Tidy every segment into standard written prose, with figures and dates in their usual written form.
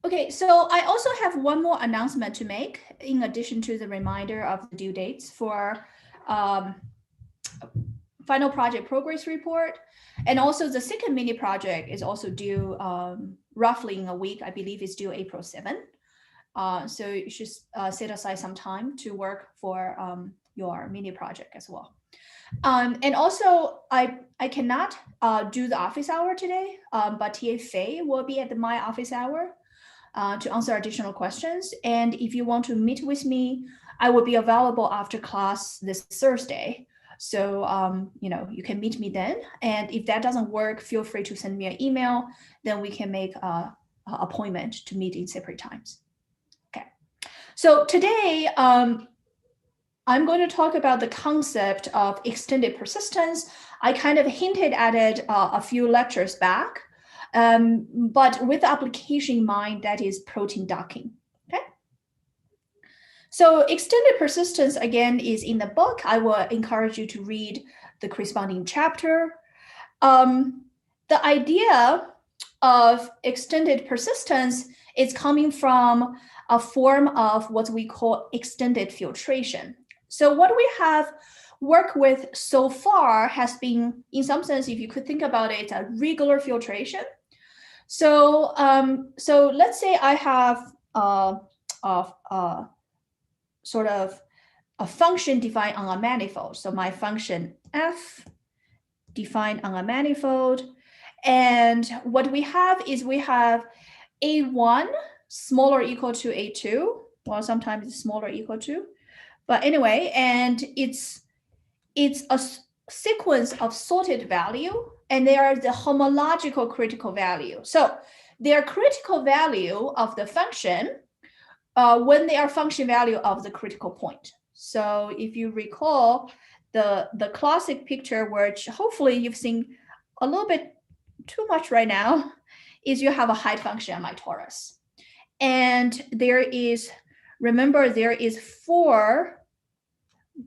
Okay, so I also have one more announcement to make in addition to the reminder of the due dates for final project progress report. And also the second mini project is also due roughly in a week. I believe it's due April 7th. So you should set aside some time to work for your mini project as well. And also, I cannot do the office hour today, but TA Faye will be at my office hour to answer additional questions. And if you want to meet with me, I will be available after class this Thursday. So, you can meet me then. And if that doesn't work, feel free to send me an email. Then we can make an appointment to meet in separate times. Okay. So today, I'm going to talk about the concept of extended persistence. I kind of hinted at it a few lectures back, but with the application in mind, that is protein docking. Okay. So extended persistence, again, is in the book. I will encourage you to read the corresponding chapter. The idea of extended persistence is coming from a form of what we call extended filtration. So what we have worked with so far has been, in some sense, if you could think about it, a regular filtration. So, so let's say I have sort of a function defined on a manifold. So my function f defined on a manifold. And what we have is we have a1 smaller or equal to a2. Well, sometimes it's smaller or equal to. But anyway, and it's a sequence of sorted value, and they are the homological critical value. So their critical value of the function when they are function value of the critical point. So if you recall the classic picture, which hopefully you've seen a little bit too much right now, is you have a height function on my torus. And there is, remember, there is 4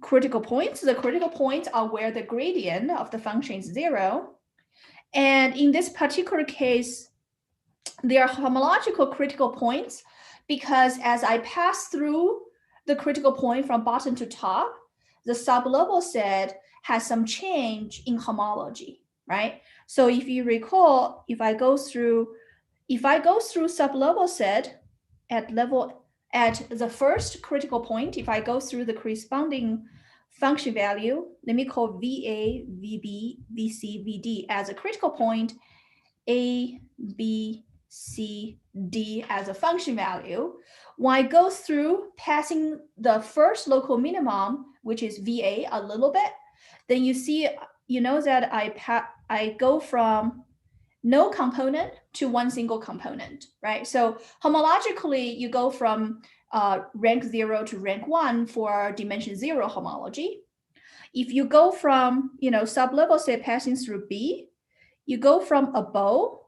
critical points. The critical points are where the gradient of the function is 0. And in this particular case, they are homological critical points because as I pass through the critical point from bottom to top, the sublevel set has some change in homology, right? So if you recall, if I go through sublevel set at the first critical point, if I go through the corresponding function value, let me call VA, VB, VC, VD as a critical point, A, B, C, D as a function value. When I go through passing the first local minimum, which is VA a little bit, then you know that I go from no component to one single component, right? So homologically, you go from rank 0 to rank 1 for dimension 0 homology. If you go from sublevel set passing through B, you go from a bow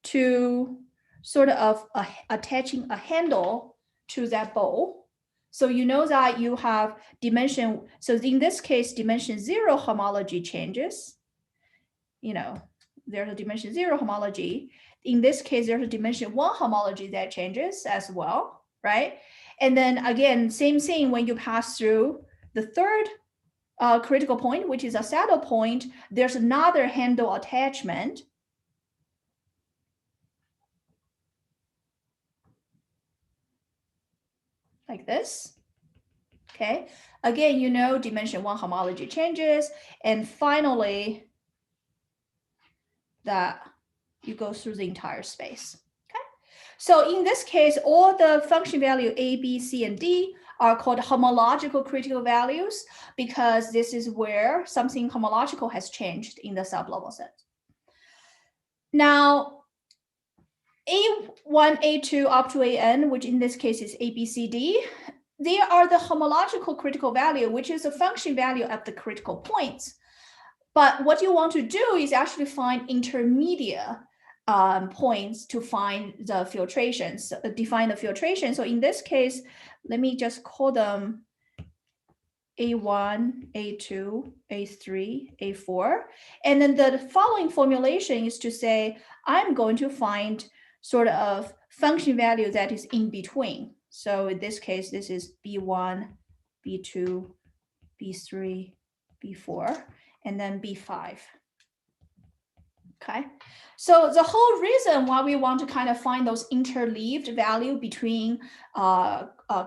to sort of attaching a handle to that bow. So you know that you have dimension. So in this case, dimension 0 homology changes. There's a dimension 0 homology. In this case, there's a dimension 1 homology that changes as well, right? And then again, same thing when you pass through the third critical point, which is a saddle point, there's another handle attachment. Like this. Okay. Again, dimension 1 homology changes. And finally, that you go through the entire space. Okay. So in this case, all the function value A, B, C, and D are called homological critical values because this is where something homological has changed in the sublevel set. Now, A1, A2 up to AN, which in this case is A, B, C, D, they are the homological critical value, which is a function value at the critical points. But what you want to do is actually find intermediate points to find the filtrations, define the filtration. So in this case, let me just call them A1, A2, A3, A4. And then the following formulation is to say, I'm going to find sort of function value that is in between. So in this case, this is B1, B2, B3, B4, and then B5. Okay, so the whole reason why we want to kind of find those interleaved value between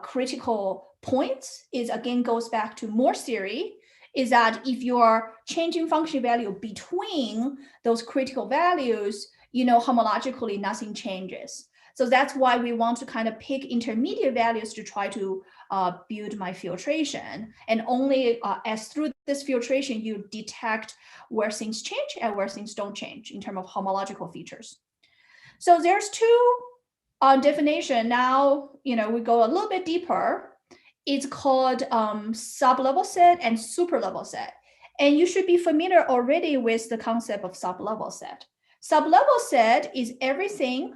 critical points is, again, goes back to Morse theory, is that if you're changing function value between those critical values, homologically nothing changes. So that's why we want to kind of pick intermediate values to try to build my filtration. And only as through this filtration, you detect where things change and where things don't change in terms of homological features. So there's two definition. Now, we go a little bit deeper. It's called sublevel set and superlevel set. And you should be familiar already with the concept of sublevel set. Sublevel set is everything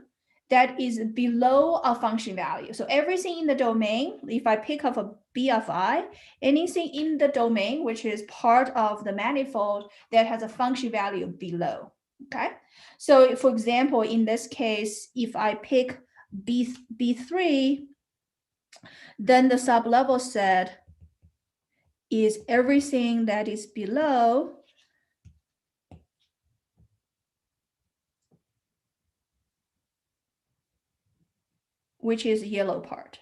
that is below a function value. So everything in the domain, if I pick up a B of I, anything in the domain, which is part of the manifold that has a function value below, okay? So for example, in this case, if I pick B3, then the sublevel set is everything that is below which is yellow part,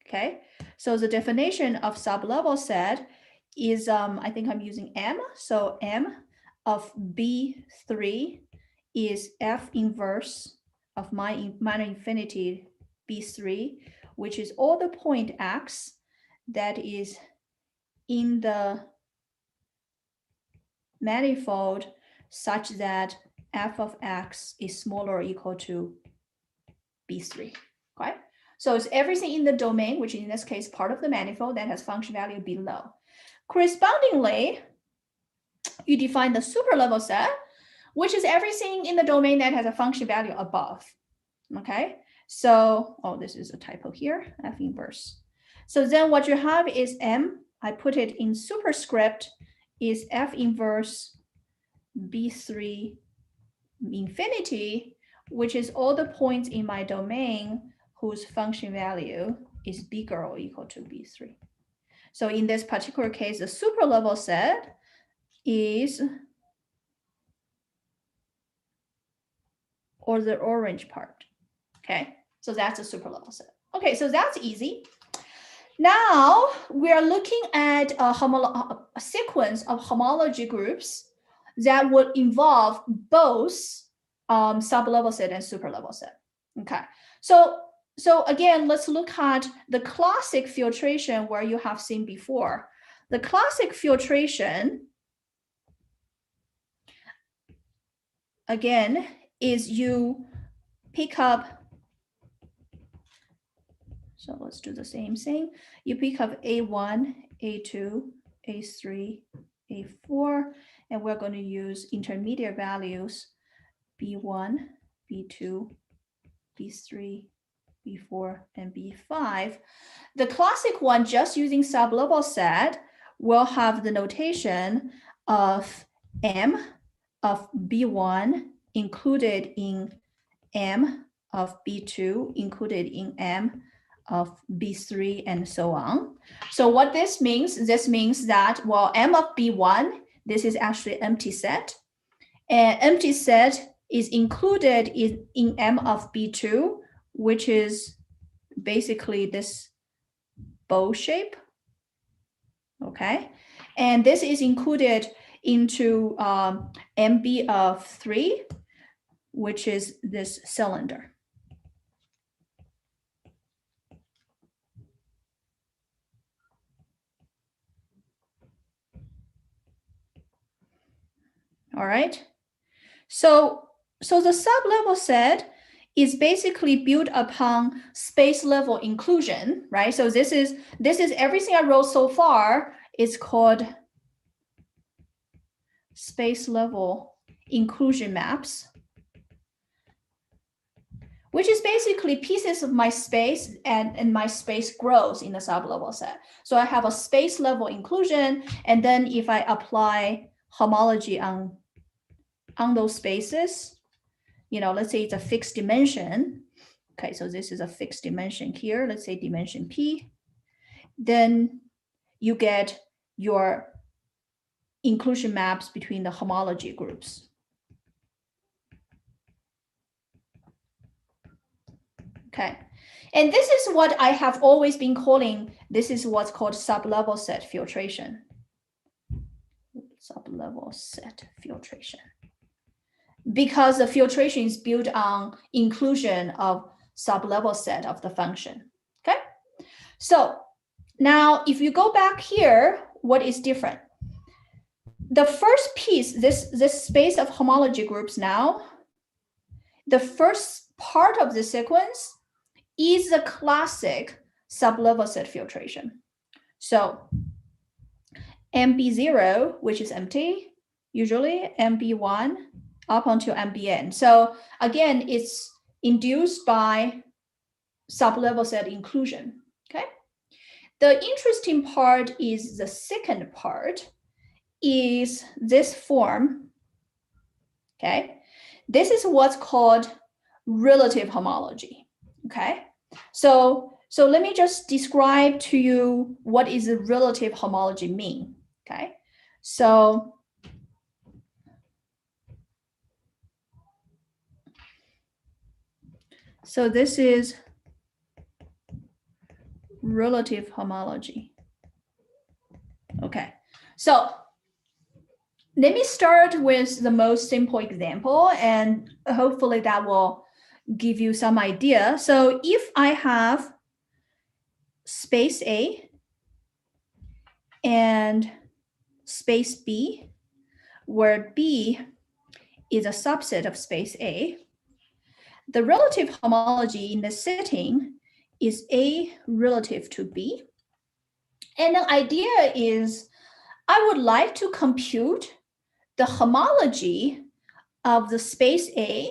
okay? So the definition of sublevel set is, I think I'm using M. So M of B3 is F inverse of minor infinity B3, which is all the point X that is in the manifold such that F of X is smaller or equal to B3, okay? So it's everything in the domain, which in this case, part of the manifold that has function value below. Correspondingly, you define the superlevel set, which is everything in the domain that has a function value above, okay? So, this is a typo here, F inverse. So then what you have is M, I put it in superscript, is F inverse B3 infinity, which is all the points in my domain whose function value is bigger or equal to B3. So in this particular case, the superlevel set is, or the orange part, okay? So that's a superlevel set. Okay, so that's easy. Now we are looking at a sequence of homology groups that would involve both sublevel set and superlevel set, okay? So again, let's look at the classic filtration where you have seen before. The classic filtration, again, is you pick up, so let's do the same thing. You pick up A1, A2, A3, A4, and we're going to use intermediate values, B1, B2, B3, B4, and B5. The classic one, just using sublevel set, will have the notation of M of B1 included in M of B2 included in M of B3 and so on. So what this means that, well, M of B1, this is actually empty set, and empty set is included in M of B2, which is basically this bow shape, okay? And this is included into MB of 3, which is this cylinder. All right. So the sublevel set is basically built upon space level inclusion, right? So this is everything I wrote so far is called space level inclusion maps, which is basically pieces of my space and my space grows in the sublevel set. So I have a space level inclusion, and then if I apply homology on those spaces, let's say it's a fixed dimension. Okay, so this is a fixed dimension here. Let's say dimension P. Then you get your inclusion maps between the homology groups. Okay, and this is what I have always been calling, this is what's called sublevel set filtration. Sublevel set filtration. Because the filtration is built on inclusion of sublevel set of the function. Okay, so now if you go back here, what is different? The first piece, this space of homology groups now, the first part of the sequence is the classic sublevel set filtration. So MB0, which is empty, usually MB1 up until MBN. So again, it's induced by sublevel set inclusion, okay? The interesting part is the second part is this form, okay? This is what's called relative homology, okay? So let me just describe to you what is a relative homology mean, okay? So this is relative homology. Okay, so let me start with the most simple example, and hopefully that will give you some idea. So if I have space A and space B, where B is a subset of space A, the relative homology in the setting is A relative to B. And the idea is I would like to compute the homology of the space A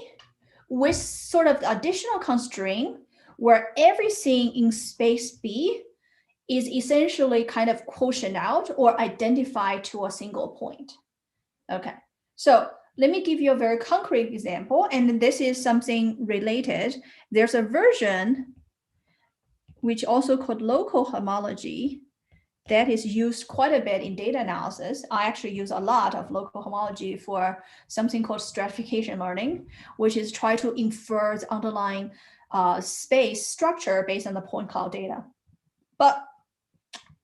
with sort of the additional constraint where everything in space B is essentially kind of quotient out or identified to a single point. Okay, so let me give you a very concrete example, and this is something related. There's a version which also called local homology that is used quite a bit in data analysis. I actually use a lot of local homology for something called stratification learning, which is try to infer the underlying space structure based on the point cloud data. But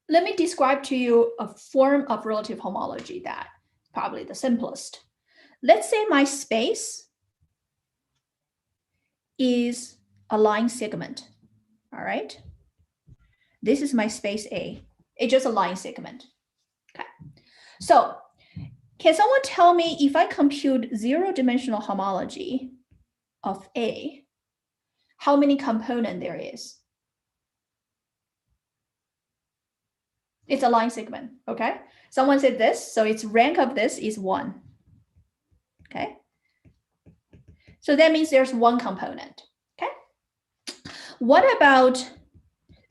let me describe to you a form of relative homology that probably the simplest. Let's say my space is a line segment, all right? This is my space A. It's just a line segment, okay? So can someone tell me if I compute zero-dimensional homology of A, how many components there is? It's a line segment, okay? Someone said this, so its rank of this is 1, okay? So that means there's 1 component, okay? What about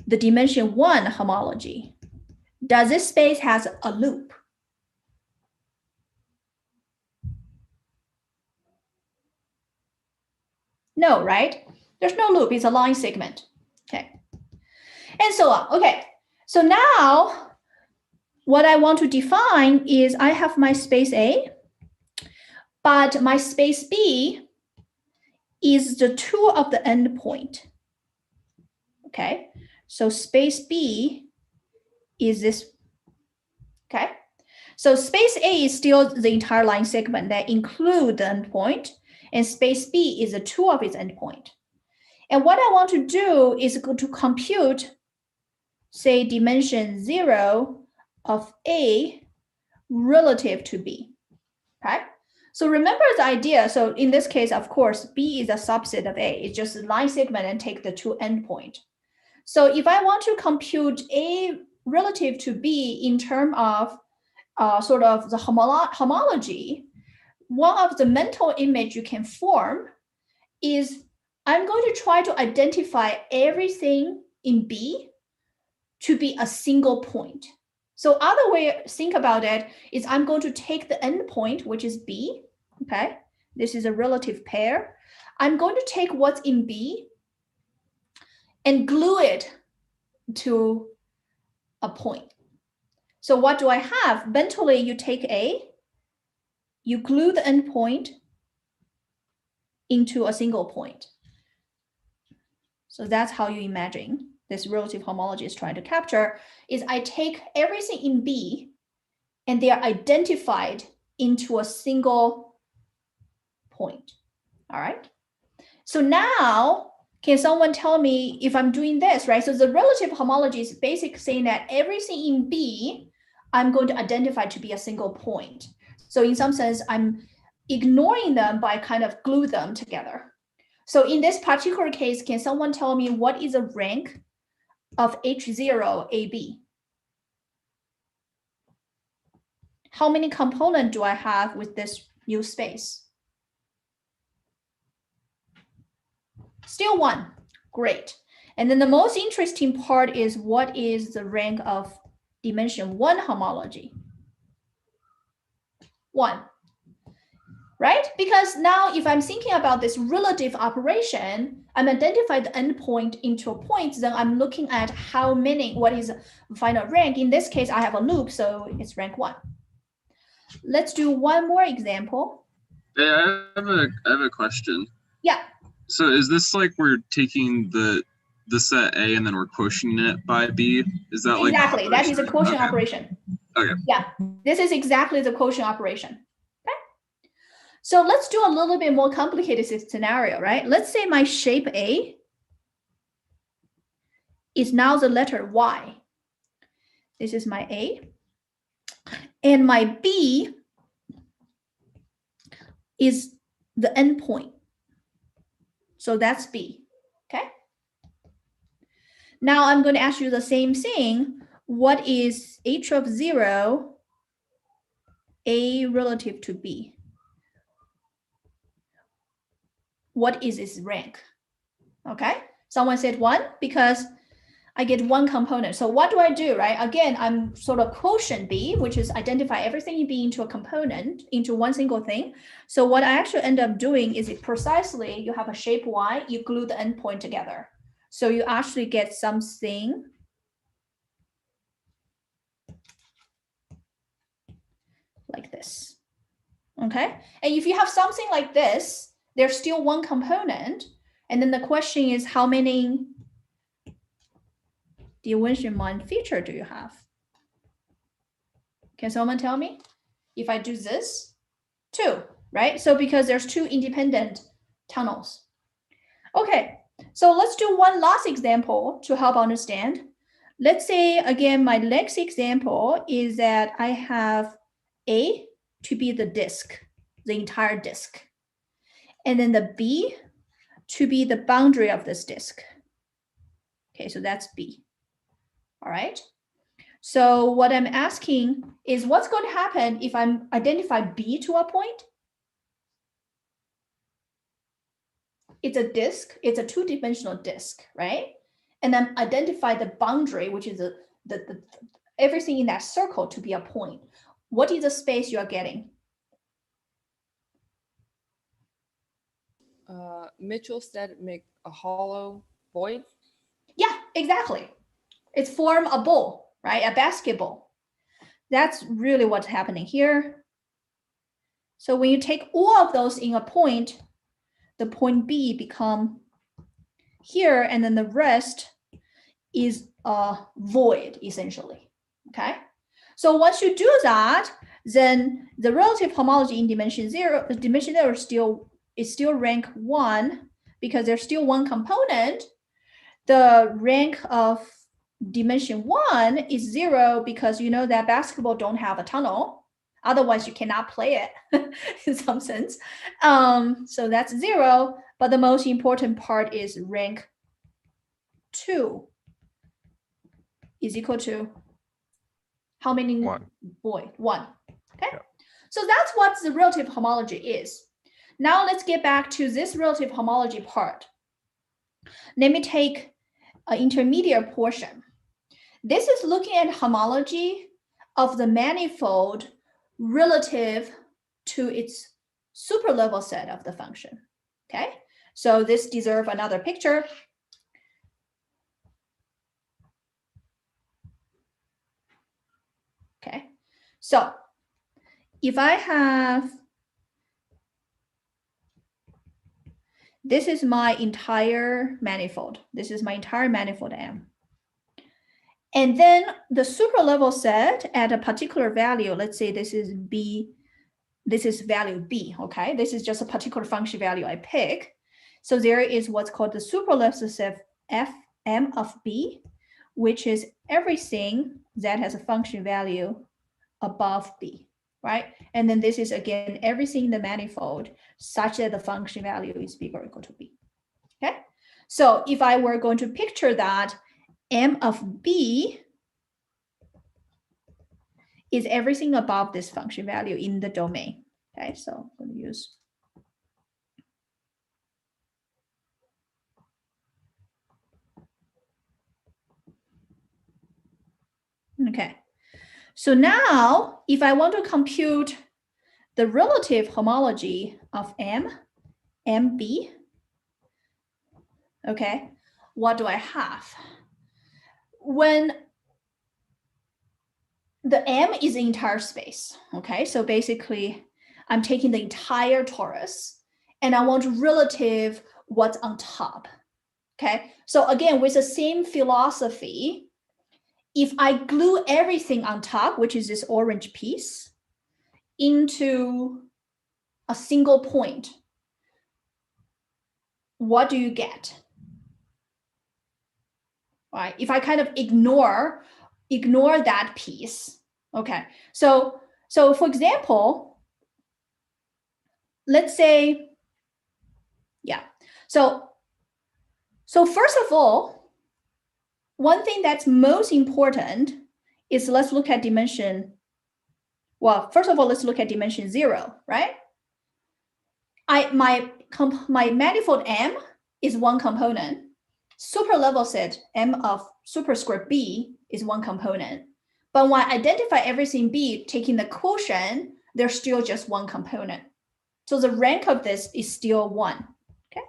the dimension 1 homology? Does this space has a loop? No, right? There's no loop, it's a line segment, okay? And so on, okay. So now what I want to define is I have my space A, but my space B is the 2 of the endpoint, okay? So space B is this, okay? So space A is still the entire line segment that include the endpoint, and space B is the 2 of its endpoint. And what I want to do is go to compute, say, dimension 0 of A relative to B, okay? So remember the idea. So in this case, of course, B is a subset of A. It's just a line segment and take the 2 endpoint. So if I want to compute A relative to B in terms of sort of the homology, one of the mental image you can form is I'm going to try to identify everything in B to be a single point. So other way to think about it is I'm going to take the endpoint, which is B, okay? This is a relative pair. I'm going to take what's in B and glue it to a point. So what do I have? Mentally, you take A, you glue the endpoint into a single point. So that's how you imagine this relative homology is trying to capture, is I take everything in B and they are identified into a single point. All right. So now, can someone tell me if I'm doing this, right? So the relative homology is basically saying that everything in B, I'm going to identify to be a single point. So in some sense, I'm ignoring them by kind of glue them together. So in this particular case, can someone tell me what is the rank of H0 AB? How many components do I have with this new space? Still one. Great. And then the most interesting part is what is the rank of dimension 1 homology? 1. Right? Because now if I'm thinking about this relative operation, I'm identifying the endpoint into a point, then I'm looking at how many, what is the final rank. In this case, I have a loop, so it's rank 1. Let's do one more example. Hey, I have a question. Yeah. So is this like we're taking the set A and then we're quotienting it by B? Is that like exactly? That is a quotient operation. Okay. Yeah, this is exactly the quotient operation. Okay. So let's do a little bit more complicated scenario, right? Let's say my shape A is now the letter Y. This is my A. And my B is the endpoint. So that's B, okay? Now I'm going to ask you the same thing. What is H of 0, A relative to B? What is its rank? Okay, someone said 1 because I get one component. So what do I do, right? Again, I'm sort of quotient B, which is identify everything in B into a component, into one single thing. So what I actually end up doing is precisely, you have a shape Y, you glue the endpoint together. So you actually get something like this, okay? And if you have something like this, there's still one component. And then the question is, how many dimension 1 feature do you have? Can someone tell me? If I do this, 2, right? So because there's 2 independent tunnels. Okay, so let's do one last example to help understand. Let's say, again, my next example is that I have A to be the disk, the entire disk. And then the B to be the boundary of this disk. Okay, so that's B. All right. So what I'm asking is what's going to happen if I identify B to a point? It's a disk, it's a 2-dimensional disk, right? And then identify the boundary, which is the everything in that circle to be a point. What is the space you are getting? Mitchell said make a hollow void. Yeah, exactly. It's form a ball, right? A basketball. That's really what's happening here. So when you take all of those in a point, the point B become here, and then the rest is a void, essentially, okay? So once you do that, then the relative homology in dimension 0 is still rank 1 because there's still one component. The rank of dimension 1 is 0 because you know that basketball don't have a tunnel. Otherwise, you cannot play it in some sense. So that's 0. But the most important part is rank 2 is equal to how many? 1. Boy, 1. Okay. Yeah. So that's what the relative homology is. Now let's get back to this relative homology part. Let me take an intermediate portion. This is looking at homology of the manifold relative to its super level set of the function. Okay, so this deserves another picture. Okay, so if I have, this is my entire manifold. This is my entire manifold M. And then the super level set at a particular value, let's say this is B, this is value B, okay? This is just a particular function value I pick. So there is what's called the super level set Fm of B, which is everything that has a function value above B, right? And then this is, again, everything in the manifold such that the function value is bigger or equal to B, okay? So if I were going to picture that, M of B is everything above this function value in the domain. Okay, so I'm going to use. Okay, so now if I want to compute the relative homology of M, MB, okay, what do I have? When the M is the entire space, okay? So basically, I'm taking the entire torus, and I want relative what's on top, okay? So again, with the same philosophy, if I glue everything on top, which is this orange piece, into a single point, what do you get? All right, if I kind of ignore that piece. Okay, so for example, let's say, yeah. So first of all, one thing that's most important is let's look at dimension. Well, first of all, let's look at dimension 0, right? My manifold M is one component. Super level set M of superscript B is one component. But when I identify everything B, taking the quotient, there's still just one component. So the rank of this is still 1, okay?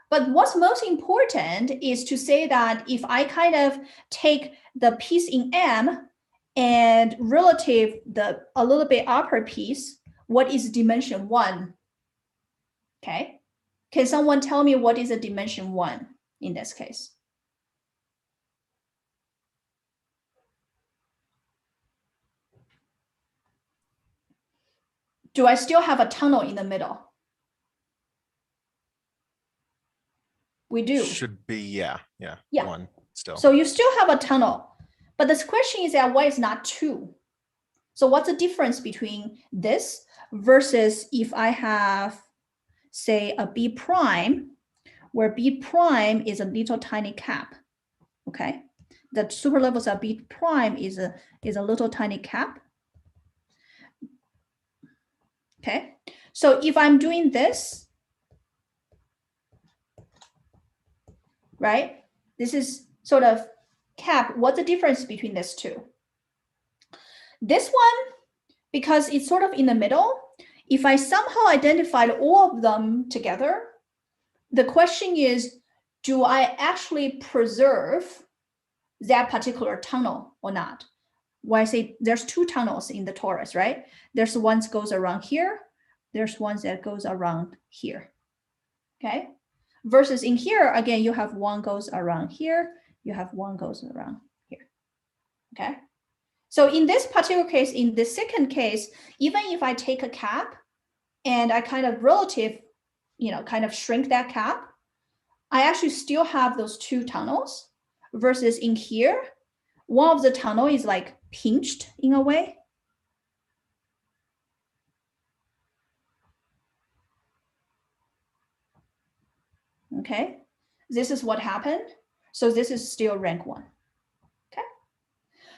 But what's most important is to say that if I kind of take the piece in M and relative a little bit upper piece, what is dimension 1? Okay, can someone tell me what is a dimension 1 in this case? Do I still have a tunnel in the middle? We do. Should be, yeah. 1 still. So you still have a tunnel, but this question is that why it's not 2? So what's the difference between this versus if I have, say, a B prime, where B prime is a little tiny cap, okay? The super levels of B prime is a little tiny cap. Okay, so if I'm doing this, right? This is sort of cap. What's the difference between these two? This one, because it's sort of in the middle, if I somehow identified all of them together, the question is, do I actually preserve that particular tunnel or not? When I say there's 2 tunnels in the torus, right? There's one that goes around here. There's one that goes around here, okay? Versus in here, again, you have one goes around here. You have one goes around here, okay? So in this particular case, in the second case, even if I take a cap and I kind of relative, kind of shrink that cap, I actually still have those 2 tunnels versus in here, one of the tunnel is like pinched in a way. Okay, this is what happened. So this is still rank 1. Okay,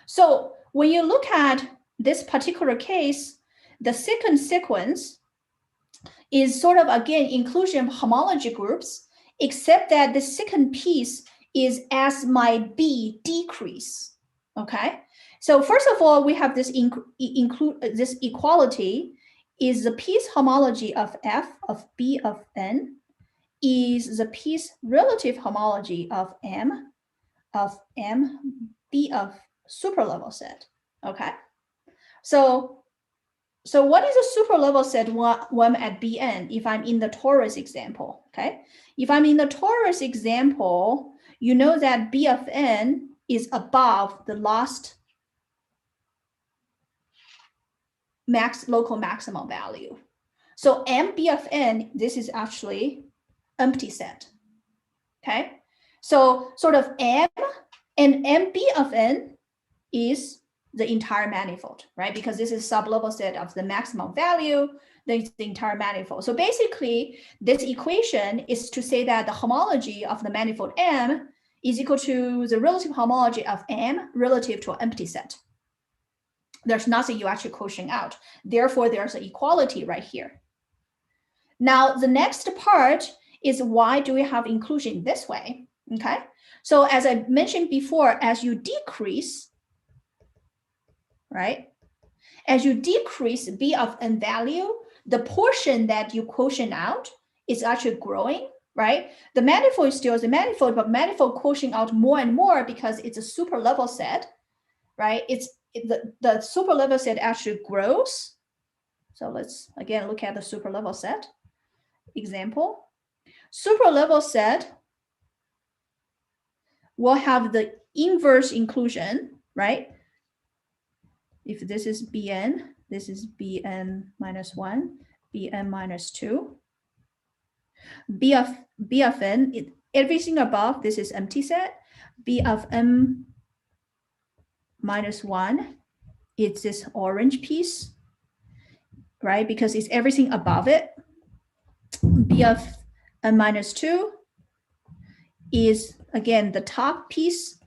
so when you look at this particular case, the second sequence is sort of, again, inclusion of homology groups, except that the second piece is as my B decrease. Okay, so first of all, we have this this equality is the piece homology of f of B of n is the piece relative homology of M B of superlevel set. Okay, so what is a superlevel set when I'm at Bn if I'm in the torus example? Okay, if I'm in the torus example, you know that B of n is above the last local maximum value. So MB of n, this is actually empty set. Okay, so sort of M and MB of n is the entire manifold, right? Because this is sublevel set of the maximum value, then it's the entire manifold. So basically, this equation is to say that the homology of the manifold M is equal to the relative homology of M relative to an empty set. There's nothing you actually quotient out. Therefore, there's an equality right here. Now, the next part is why do we have inclusion this way? Okay, so as I mentioned before, as you decrease, right? As you decrease B of n value, the portion that you quotient out is actually growing, right? The manifold is still the manifold, but manifold quotient out more and more because it's a super level set, right? The super level set actually grows. So let's again look at the super level set example. Super level set will have the inverse inclusion, right? If this is Bn, this is Bn minus 1, Bn minus 2. B of n, everything above, this is empty set. B of m minus 1, it's this orange piece, right? Because it's everything above it. B of n minus 2 is, again, the top piece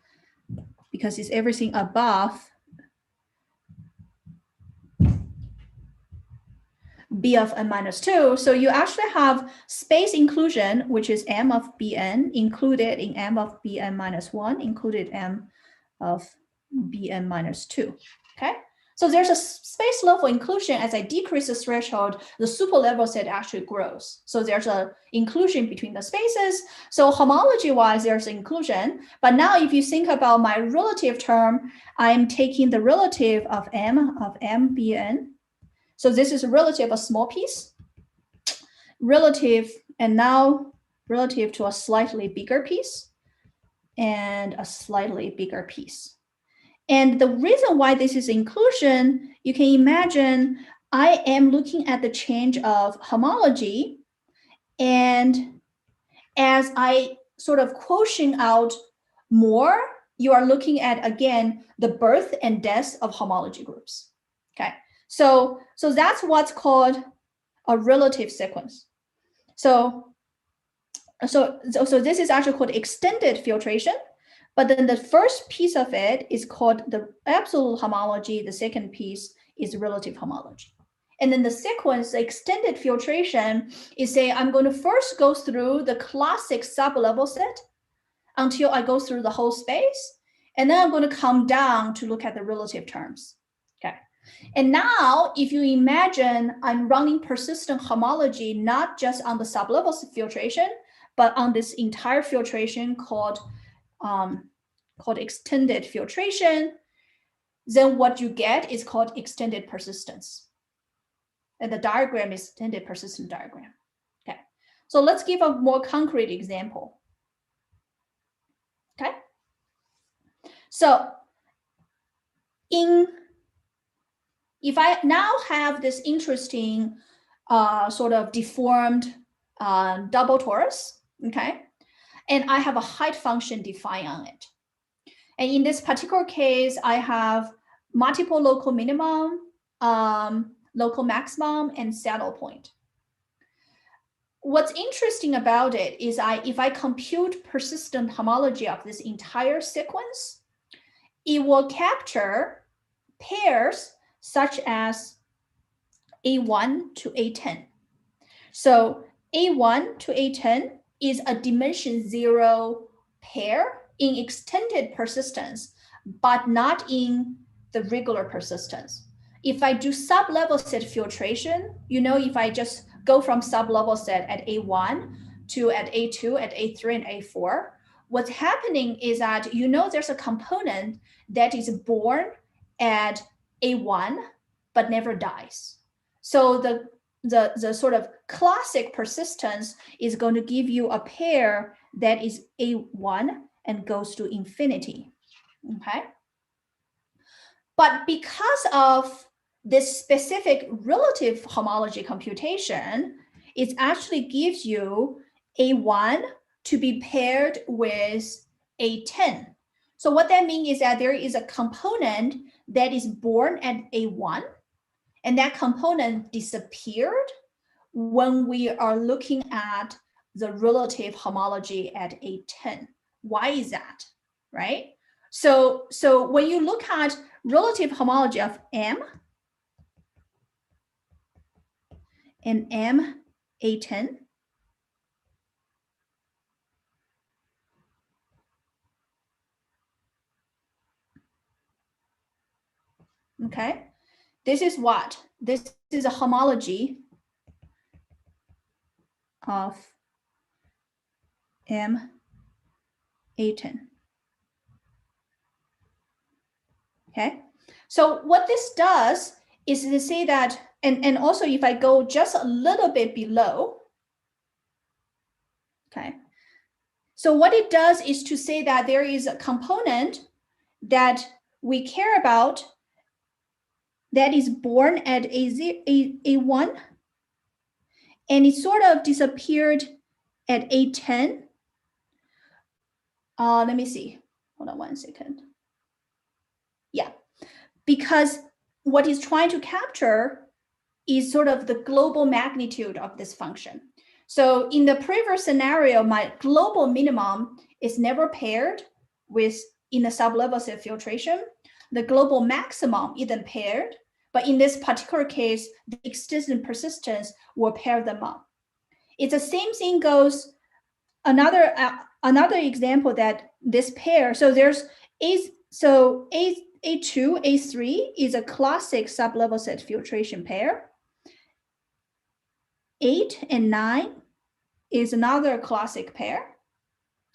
because it's everything above B of n minus 2. So you actually have space inclusion, which is M of Bn included in M of Bn minus 1, included M of Bn minus 2. Okay, so there's a space level inclusion. As I decrease the threshold, the super level set actually grows. So there's a inclusion between the spaces. So homology wise, there's inclusion. But now if you think about my relative term, I'm taking the relative of M Bn. So this is relative a small piece, relative, and now relative to a slightly bigger piece and a slightly bigger piece. And the reason why this is inclusion, you can imagine I am looking at the change of homology. And as I sort of quotient out more, you are looking at, again, the birth and death of homology groups. Okay. So that's what's called a relative sequence. So this is actually called extended filtration, but then the first piece of it is called the absolute homology. The second piece is relative homology. And then the sequence, the extended filtration, is say I'm going to first go through the classic sublevel set until I go through the whole space, and then I'm going to come down to look at the relative terms. Okay. And now, if you imagine I'm running persistent homology, not just on the sublevel filtration, but on this entire filtration called extended filtration, then what you get is called extended persistence. And the diagram is extended persistent diagram. Okay, so let's give a more concrete example. Okay, so if I now have this interesting sort of deformed double torus, okay, and I have a height function defined on it. And in this particular case, I have multiple local minimum, local maximum, and saddle point. What's interesting about it is if I compute persistent homology of this entire sequence, it will capture pairs such as A1 to A10. So A1 to A10 is a dimension 0 pair in extended persistence, but not in the regular persistence. if I do sub-level set filtration, if I just go from sub-level set at A1 to at A2, at A3, and A4, what's happening is that there's a component that is born at A1 but never dies. So the sort of classic persistence is going to give you a pair that is A1 and goes to infinity. Okay. But because of this specific relative homology computation, it actually gives you A1 to be paired with A10. So what that means is that there is a component that is born at A1, and that component disappeared when we are looking at the relative homology at A10. Why is that, right? So when you look at relative homology of M and M A10, okay, this is what? This is a homology of M A10. Okay, so what this does is to say that, and also if I go just a little bit below, okay, so what it does is to say that there is a component that we care about that is born at A1, and it sort of disappeared at A10. Let me see, hold on 1 second. Yeah, because what it's trying to capture is sort of the global magnitude of this function. So in the previous scenario, my global minimum is never paired with, in the sublevel set filtration, the global maximum isn't paired, but in this particular case, the existence persistence will pair them up. It's the same thing goes, another example that this pair, so there's A2, A3 is a classic sublevel set filtration pair. 8 and 9 is another classic pair.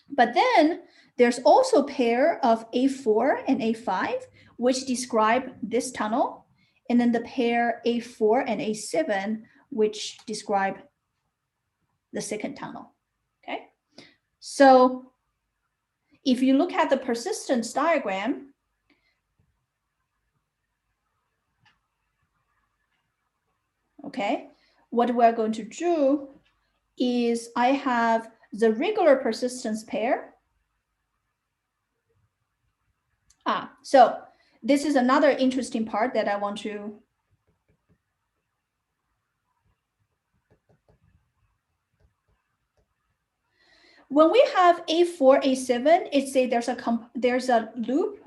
But then there's also a pair of A4 and A5, which describe this tunnel. And then the pair A4 and A7, which describe the second tunnel. Okay. So if you look at the persistence diagram, okay, what we're going to do is I have the regular persistence pair. So this is another interesting part that I want to when we have A4, A7, it's say there's a loop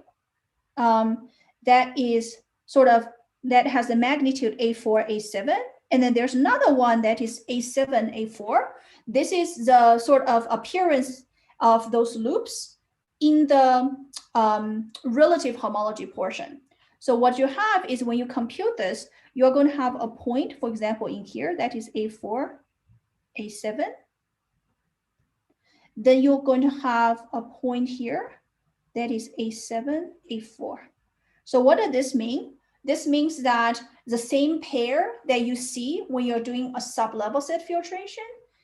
that is sort of that has the magnitude A4, A7, and then there's another one that is A7, A4. This is the sort of appearance of those loops in the relative homology portion. So what you have is when you compute this, you're going to have a point, for example, in here that is A4, A7. Then you're going to have a point here that is A7, A4. So what does this mean? This means that the same pair that you see when you're doing a sublevel set filtration,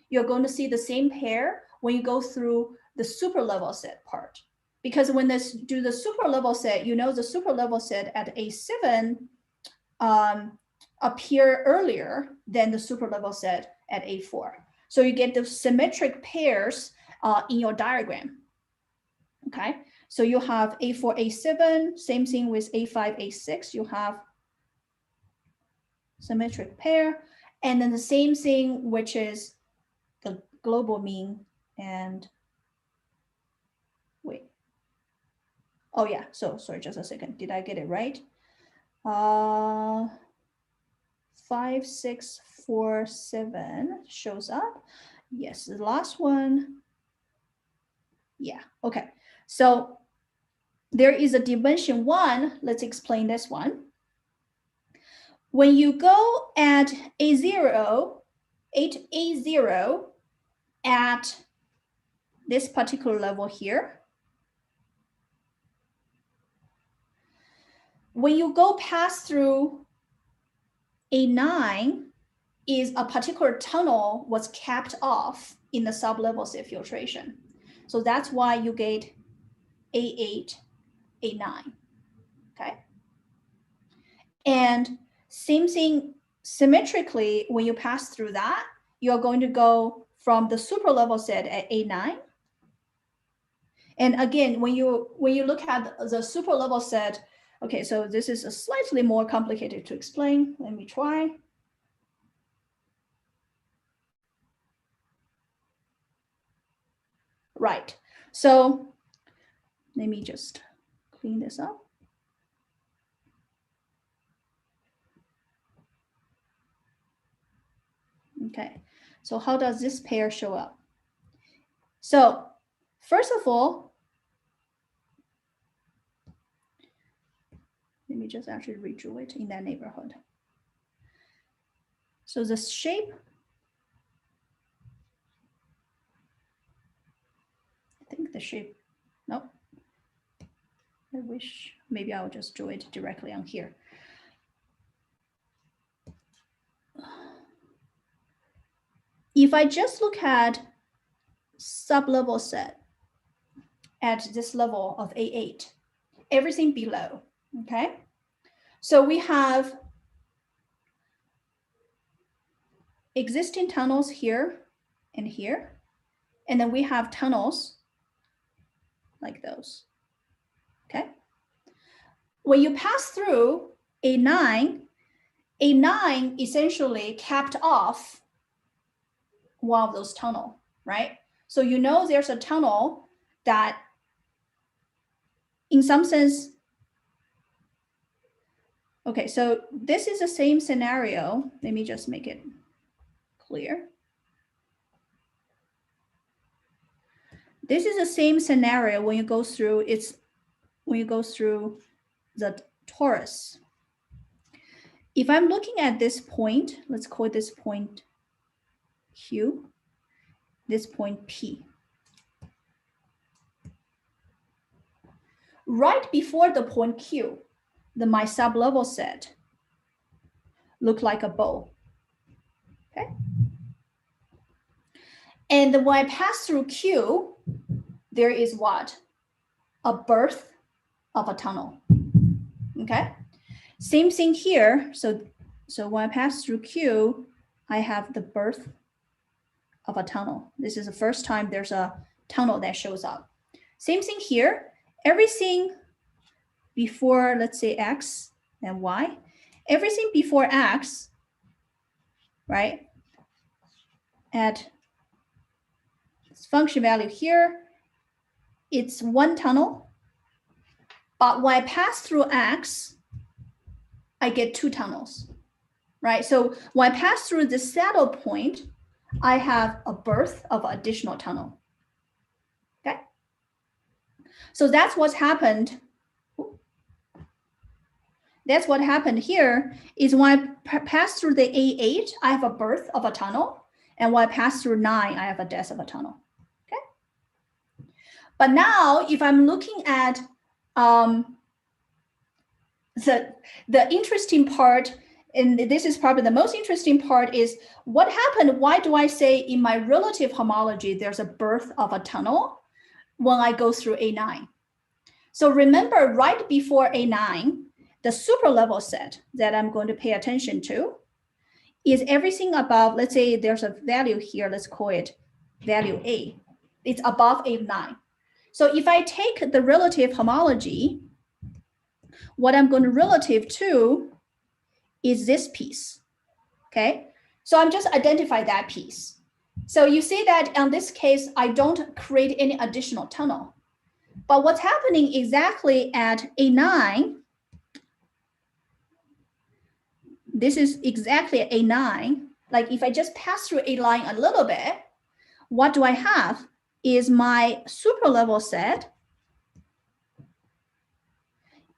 you're going to see the same pair when you go through the super level set part. Because when they do the super level set, the super level set at A7 appear earlier than the super level set at A4. So you get the symmetric pairs in your diagram. Okay, so you have A4, A7, same thing with A5, A6, you have symmetric pair, and then the same thing, which is the global mean and wait. Oh yeah, so sorry, just a second. Did I get it right? 5, 6, 4, 7 shows up. Yes, the last one. Yeah, okay. So there is a dimension 1. Let's explain this one. when you go at A0, A0 at this particular level here, when you go pass through A9, is a particular tunnel was capped off in the sublevel set filtration. So that's why you get A8, A9, okay? And same thing symmetrically, when you pass through that, you're going to go from the super level set at A9. And again, when you look at the super level set, okay, so this is a slightly more complicated to explain. Let me try. Right, so let me just clean this up. Okay, so how does this pair show up? So first of all, let me just actually redraw it in that neighborhood. So the shape, I think the shape, no. I wish maybe I'll just draw it directly on here. If I just look at sublevel set at this level of A8, everything below, okay? So we have existing tunnels here and here, and then we have tunnels like those, okay? When you pass through A9, A9 essentially capped off one of those tunnel, right? So you know there's a tunnel that in some sense, okay, so this is the same scenario. Let me just make it clear. This is the same scenario when you go through the torus. If I'm looking at this point, let's call this point Q, this point P. Right before the point Q, my sublevel set look like a bow, okay? And when I pass through Q, there is what? A birth of a tunnel, okay? Same thing here. So when I pass through Q, I have the birth of a tunnel. This is the first time there's a tunnel that shows up. Same thing here. Everything before, let's say X and Y, everything before X, right? At this function value here, it's one tunnel. But when I pass through X, I get two tunnels, right? So when I pass through the saddle point, I have a birth of additional tunnel, okay? So that's what's happened. That's what happened here is when I pass through the A8, I have a birth of a tunnel. And when I pass through 9, I have a death of a tunnel, okay? But now if I'm looking at the interesting part, and this is probably the most interesting part, is what happened, why do I say in my relative homology, there's a birth of a tunnel when I go through A9? So remember right before A9, the super level set that I'm going to pay attention to is everything above, let's say there's a value here, let's call it value A. It's above A9. So if I take the relative homology, what I'm going to relative to is this piece, okay? So I'm just identify that piece. So you see that in this case, I don't create any additional tunnel. But what's happening exactly at A9, this is exactly at A9. Like if I just pass through A line a little bit, what do I have is my super level set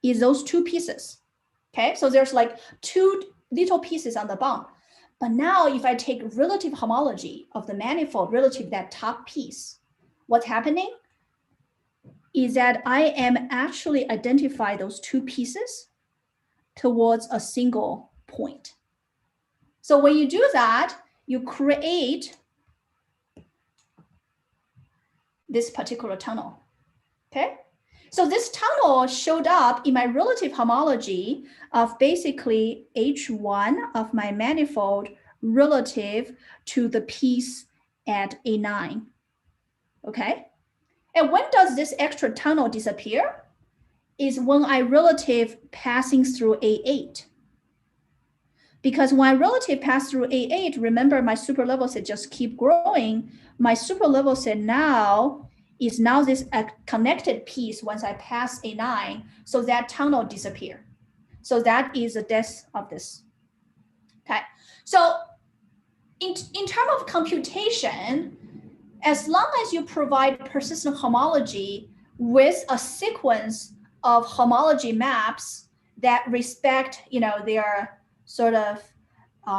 is those two pieces, okay? So there's like little pieces on the bump. But now if I take relative homology of the manifold relative to that top piece, what's happening is that I am actually identify those two pieces towards a single point. So when you do that, you create this particular tunnel, okay? So this tunnel showed up in my relative homology of basically H1 of my manifold relative to the piece at A9, okay? And when does this extra tunnel disappear? Is when I relative passing through A8. Because when I relative pass through A8, remember my super level set just keep growing. My super level set now is now this connected piece once I pass A9, so that tunnel disappear. So that is the death of this. Okay, so in terms of computation, as long as you provide persistent homology with a sequence of homology maps that respect, their sort of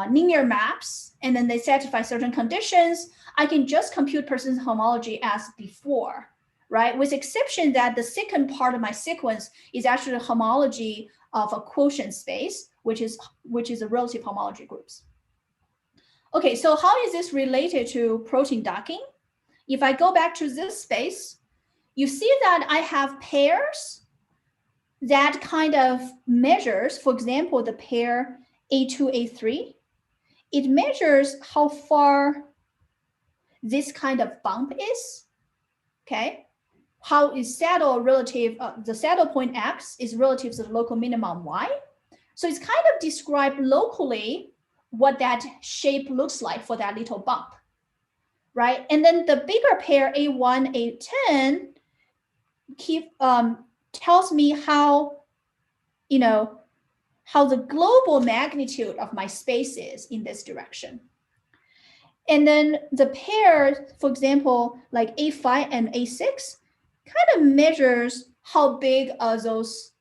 linear maps, and then they satisfy certain conditions, I can just compute persistent homology as before, right? With exception that the second part of my sequence is actually homology of a quotient space, which is a relative homology groups. Okay, so how is this related to protein docking? If I go back to this space, you see that I have pairs that kind of measures, for example, the pair A2, A3, it measures how far this kind of bump is, okay? How is saddle relative, the saddle point X is relative to the local minimum Y. So it's kind of described locally what that shape looks like for that little bump, right? And then the bigger pair A1, A10 tells me how, how the global magnitude of my space is in this direction. And then the pair, for example, like A5 and A6 kind of measures how big those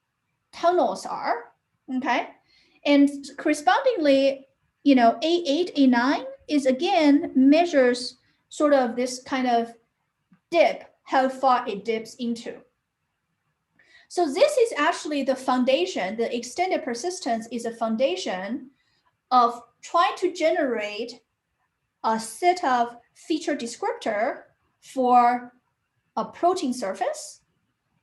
tunnels are, okay? And correspondingly, A8, A9 is again measures sort of this kind of dip, how far it dips into. So this is actually the foundation. The extended persistence is a foundation of trying to generate a set of feature descriptor for a protein surface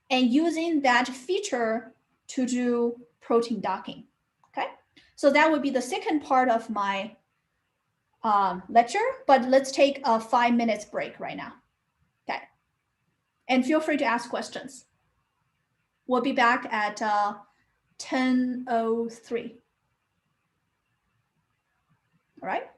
and using that feature to do protein docking, okay? So that would be the second part of my lecture, but let's take a 5 minutes break right now, okay? And feel free to ask questions. We'll be back at 10:03. All right.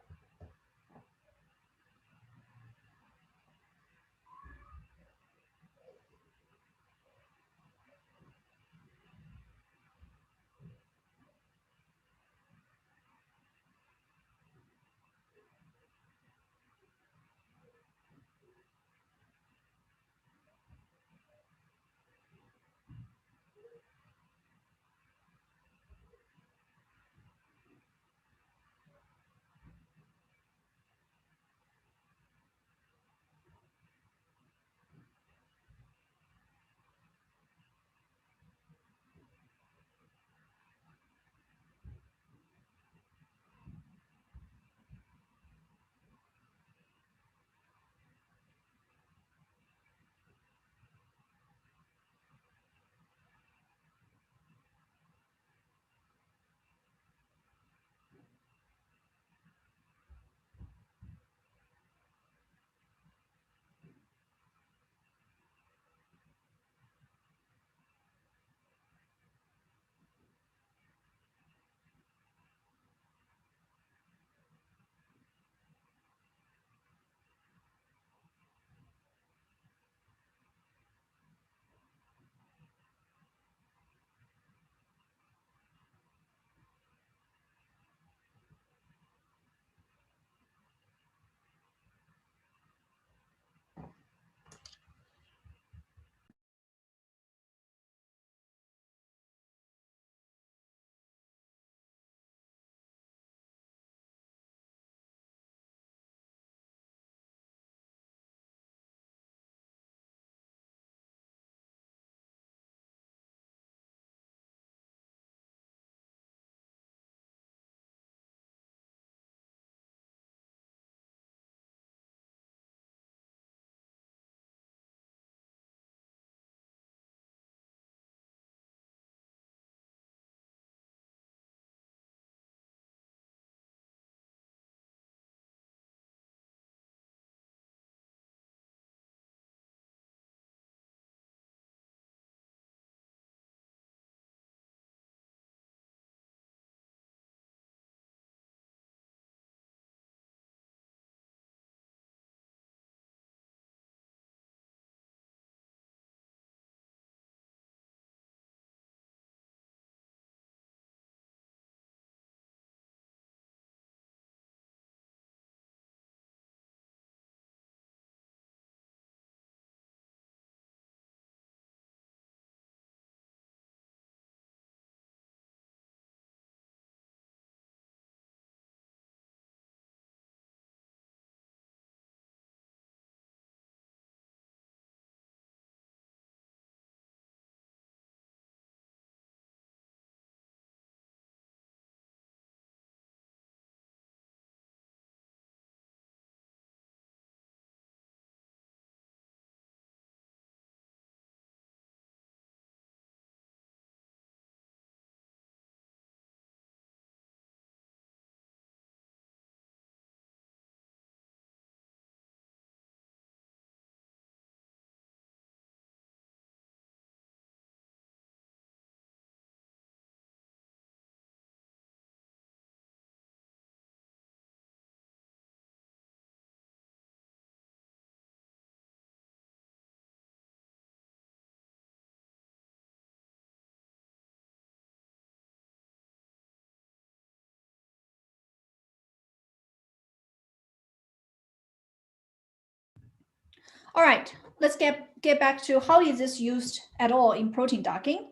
All right, let's get back to how is this used at all in protein docking.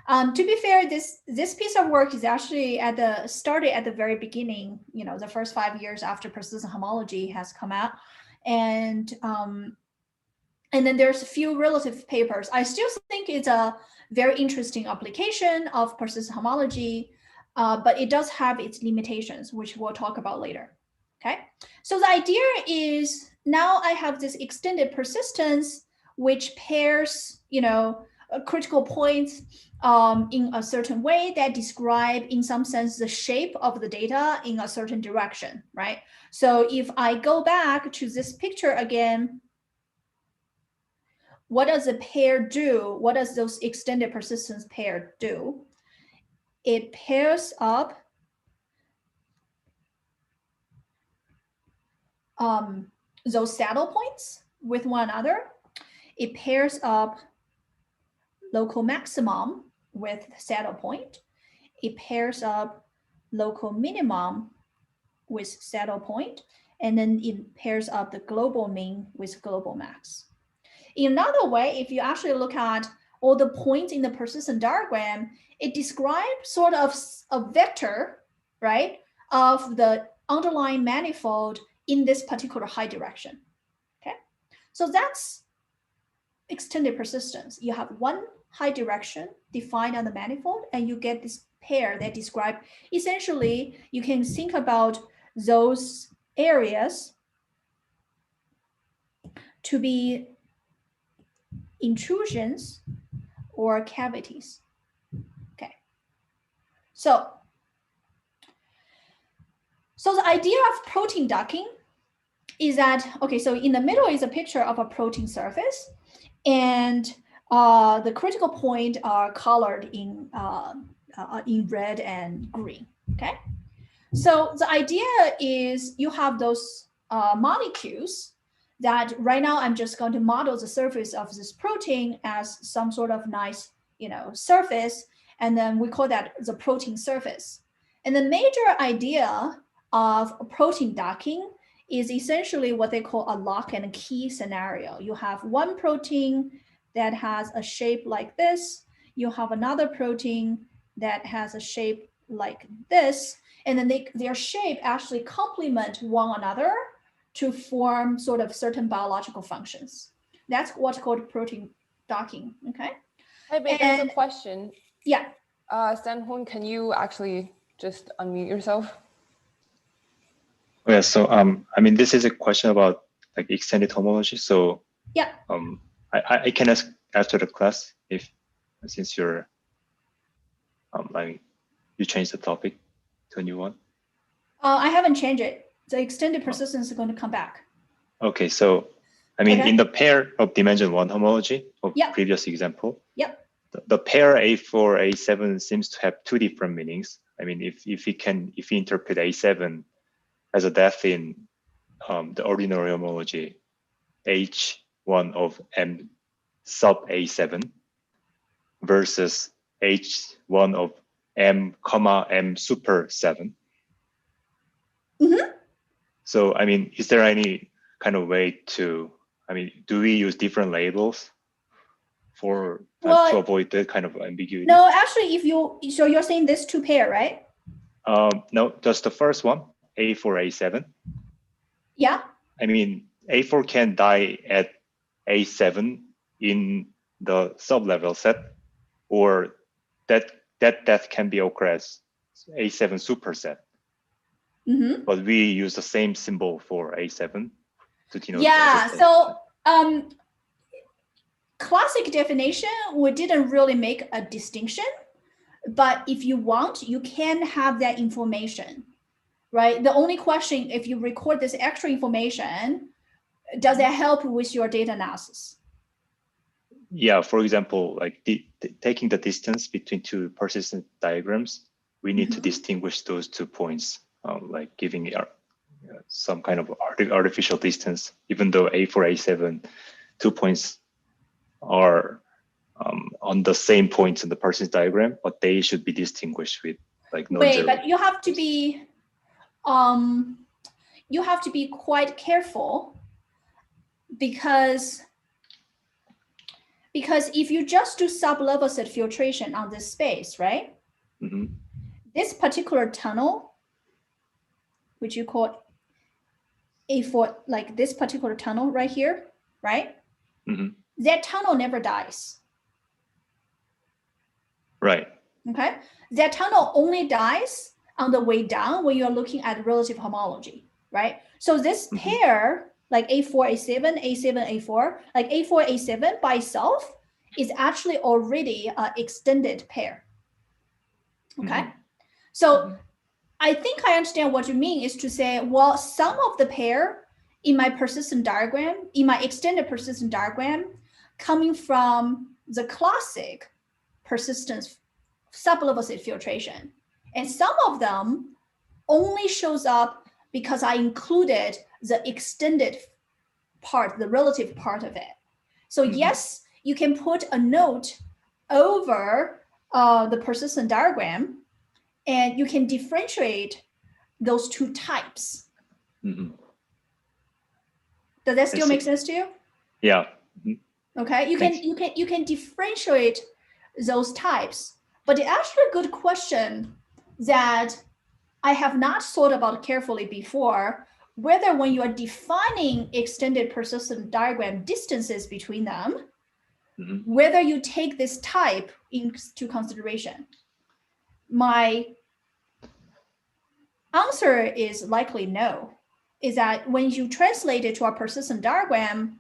To be fair, this piece of work is actually started at the very beginning, the first 5 years after persistent homology has come out. And then there's a few relative papers. I still think it's a very interesting application of persistent homology, but it does have its limitations, which we'll talk about later. Okay, so the idea is now I have this extended persistence, which pairs, critical points in a certain way that describe, in some sense, the shape of the data in a certain direction, right? So if I go back to this picture again, what does a pair do? What does those extended persistence pair do? It pairs up those saddle points with one another. It pairs up local maximum with saddle point. It pairs up local minimum with saddle point, and then it pairs up the global mean with global max. In another way, if you actually look at all the points in the persistent diagram, it describes sort of a vector, right, of the underlying manifold in this particular high direction. Okay, so that's extended persistence. You have one high direction defined on the manifold, and you get this pair that describe, essentially, you can think about those areas to be intrusions or cavities. Okay, so the idea of protein docking is that, okay, so in the middle is a picture of a protein surface, and the critical point are colored in red and green. Okay, so the idea is you have those molecules that right now I'm just going to model the surface of this protein as some sort of nice, surface, and then we call that the protein surface. And the major idea of protein docking is essentially what they call a lock and key scenario. You have one protein that has a shape like this. You have another protein that has a shape like this, and then their shape actually complement one another to form sort of certain biological functions. That's what's called protein docking. Okay. Hey, but there's a question. Yeah. Sanhun, can you actually just unmute yourself? Yeah. So I mean, this is a question about like extended homology. So yeah. I can ask after the class since you're you changed the topic to a new one. I haven't changed it. The extended persistence is going to come back. Okay, so I mean, in the pair of dimension 1 homology of previous example, the pair A4, A7 seems to have two different meanings. I mean, if we interpret A7 as a depth in the ordinary homology H1 of M sub A7 versus H1 of M comma M super 7. Mm-hmm. So, I mean, is there any kind of way to, I mean, do we use different labels to avoid that kind of ambiguity? No, actually, so you're saying this two pair, right? No, just the first one, A4, A7. Yeah. I mean, A4 can die at A7 in the sub-level set, or that can be occur as A7 superset. Mm-hmm. But we use the same symbol for A7 to denote. Yeah. So classic definition, we didn't really make a distinction, but if you want, you can have that information, right? The only question, if you record this extra information, does that help with your data analysis? Yeah, for example, like taking the distance between two persistent diagrams, we need to distinguish those 2 points, like giving some kind of artificial distance, even though A4, A7, 2 points are on the same points in the persistent diagram, but they should be distinguished with like non-zero. Wait, but you have to be quite careful because if you just do sublevocet filtration on this space, right? Mm-hmm. This particular tunnel, which you call A4, like this particular tunnel right here, right? Mm-hmm. That tunnel never dies. Right. Okay, that tunnel only dies on the way down when you're looking at relative homology, right? So this pair, like A4, A7, A7, A4, like A4, A7 by itself is actually already an extended pair. Okay, so I think I understand what you mean is to say, well, some of the pair in my persistent diagram, in my extended persistent diagram, coming from the classic persistence sublevocet filtration. And some of them only shows up because I included the extended part, the relative part of it. So yes, you can put a note over the persistent diagram and you can differentiate those two types. Mm-hmm. Does that still make sense to you? Yeah. Okay, you can differentiate those types, but it's actually a good question that I have not thought about carefully before, whether when you are defining extended persistent diagram distances between them, whether you take this type into consideration. My answer is likely no, is that when you translate it to a persistent diagram,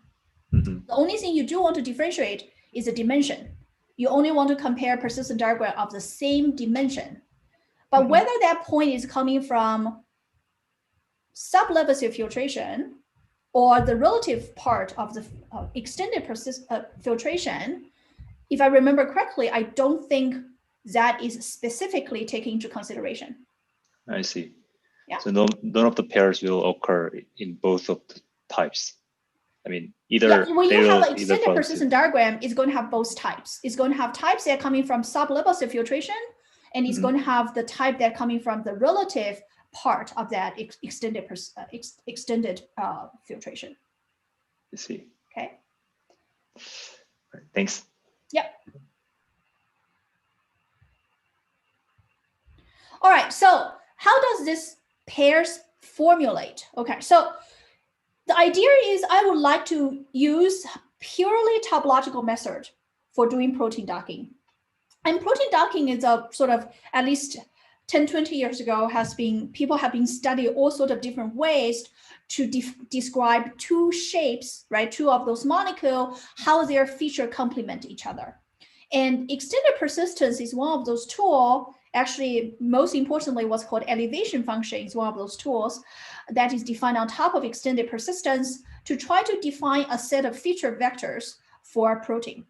the only thing you do want to differentiate is the dimension. You only want to compare persistent diagram of the same dimension. But whether that point is coming from sublevocet filtration or the relative part of the extended filtration, if I remember correctly, I don't think that is specifically taken into consideration. I see. Yeah. So none of the pairs will occur in both of the types. I mean, either when you have an extended either persistent diagram, it's going to have both types. It's going to have types that are coming from sublevocet filtration, and it's going to have the type that are coming from the relative part of that extended filtration. I see. Okay. Right, thanks. Yep. All right. So how does this pairs formulate? Okay. So the idea is I would like to use purely topological method for doing protein docking. And protein docking is a sort of, at least 10, 20 years ago, people have been studying all sorts of different ways to describe two shapes, right? Two of those molecules, how their feature complement each other. And extended persistence is one of those tools. Actually, most importantly, what's called elevation function is one of those tools that is defined on top of extended persistence to try to define a set of feature vectors for a protein.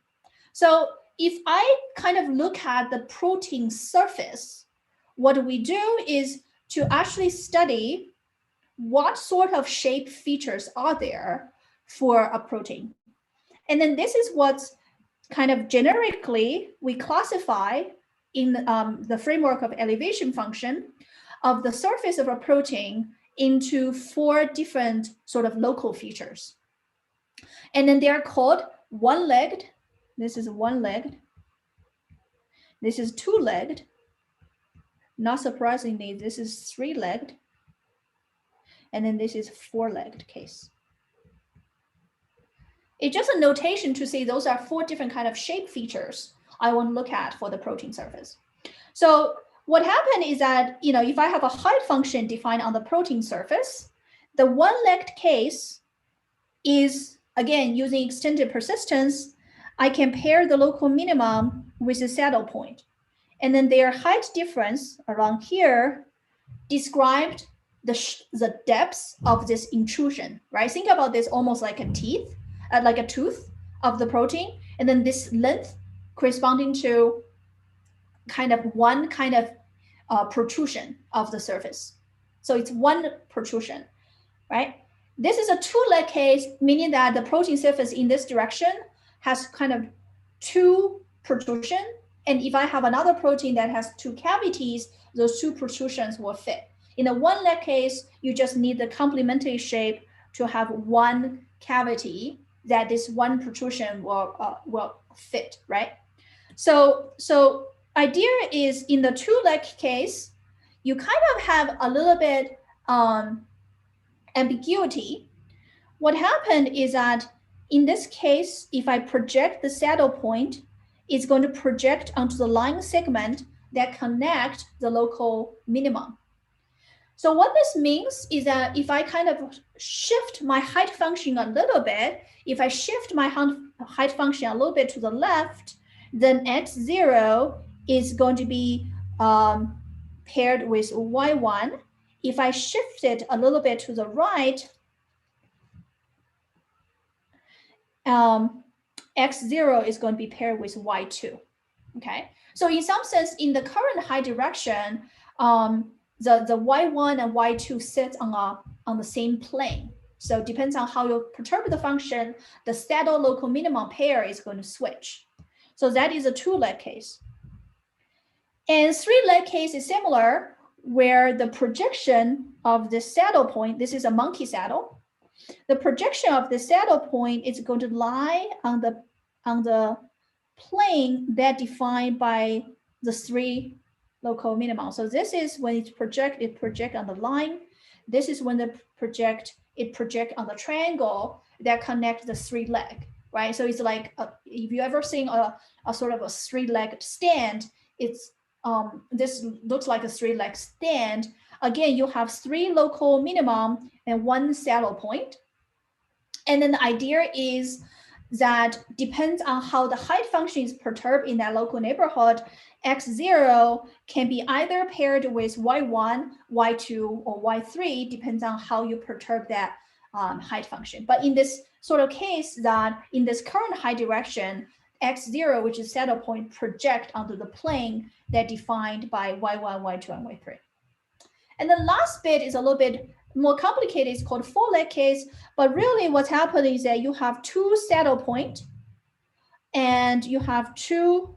So if I kind of look at the protein surface, what we do is to actually study what sort of shape features are there for a protein. And then this is what's kind of generically we classify in the framework of elevation function of the surface of a protein into 4 different sort of local features. And then they are called one-legged. This is one-legged. This is two-legged. Not surprisingly, this is three-legged. And then this is four-legged case. It's just a notation to say those are 4 different kind of shape features I want to look at for the protein surface. So what happened is that, if I have a height function defined on the protein surface, the one-legged case is, again, using extended persistence, I can pair the local minimum with the saddle point. And then their height difference around here described the depth of this intrusion, right? Think about this almost like a teeth, like a tooth of the protein. And then this length corresponding to kind of one kind of protrusion of the surface. So it's one protrusion, right? This is a two-leg case, meaning that the protein surface in this direction has kind of 2 protrusion. And if I have another protein that has 2 cavities, those 2 protrusions will fit. In a one-leg case, you just need the complementary shape to have one cavity that this one protrusion will fit, right? So idea is in the two-leg case, you kind of have a little bit ambiguity. What happened is that in this case, if I project the saddle point, it's going to project onto the line segment that connect the local minimum. So what this means is that if I kind of shift my height function a little bit, if I shift my height function a little bit to the left, then x0 is going to be paired with y1. If I shift it a little bit to the right, x0 is going to be paired with y2. Okay, so in some sense, in the current height direction, the y1 and y2 sit on the same plane. So it depends on how you perturb the function, the saddle local minimum pair is going to switch. So that is a two-leg case. And three-leg case is similar, where the projection of the saddle point, this is a monkey saddle, the projection of the saddle point is going to lie on the plane that defined by the three local minimum. So this is when it project on the line. This is when it project on the triangle that connect the three leg, right? So it's like if you ever seen a sort of a three-legged stand, it's this looks like a three-leg stand. Again, you have three local minimum and one saddle point. And then the idea is that depends on how the height function is perturbed in that local neighborhood, x0 can be either paired with y1, y2, or y3, depends on how you perturb that height function. But in this sort of case, that in this current height direction, x0, which is saddle point, project onto the plane that defined by y1, y2, and y3. And the last bit is a little bit more complicated. It's called four-leg case, but really what's happening is that you have two saddle point and you have two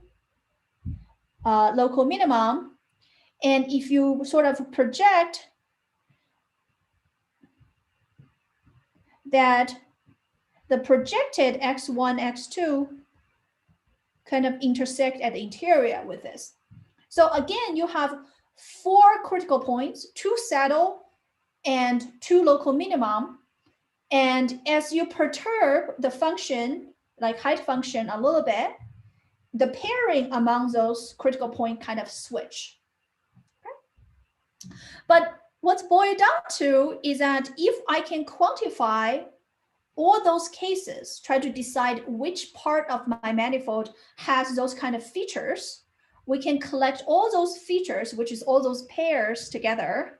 local minimum. And if you sort of project that the projected x1, x2 kind of intersect at the interior with this. So again, you have four critical points, two saddle and two local minimum. And as you perturb the function, like height function a little bit, the pairing among those critical points kind of switch. Okay? But what's boiled down to is that if I can quantify all those cases, try to decide which part of my manifold has those kind of features, we can collect all those features, which is all those pairs together,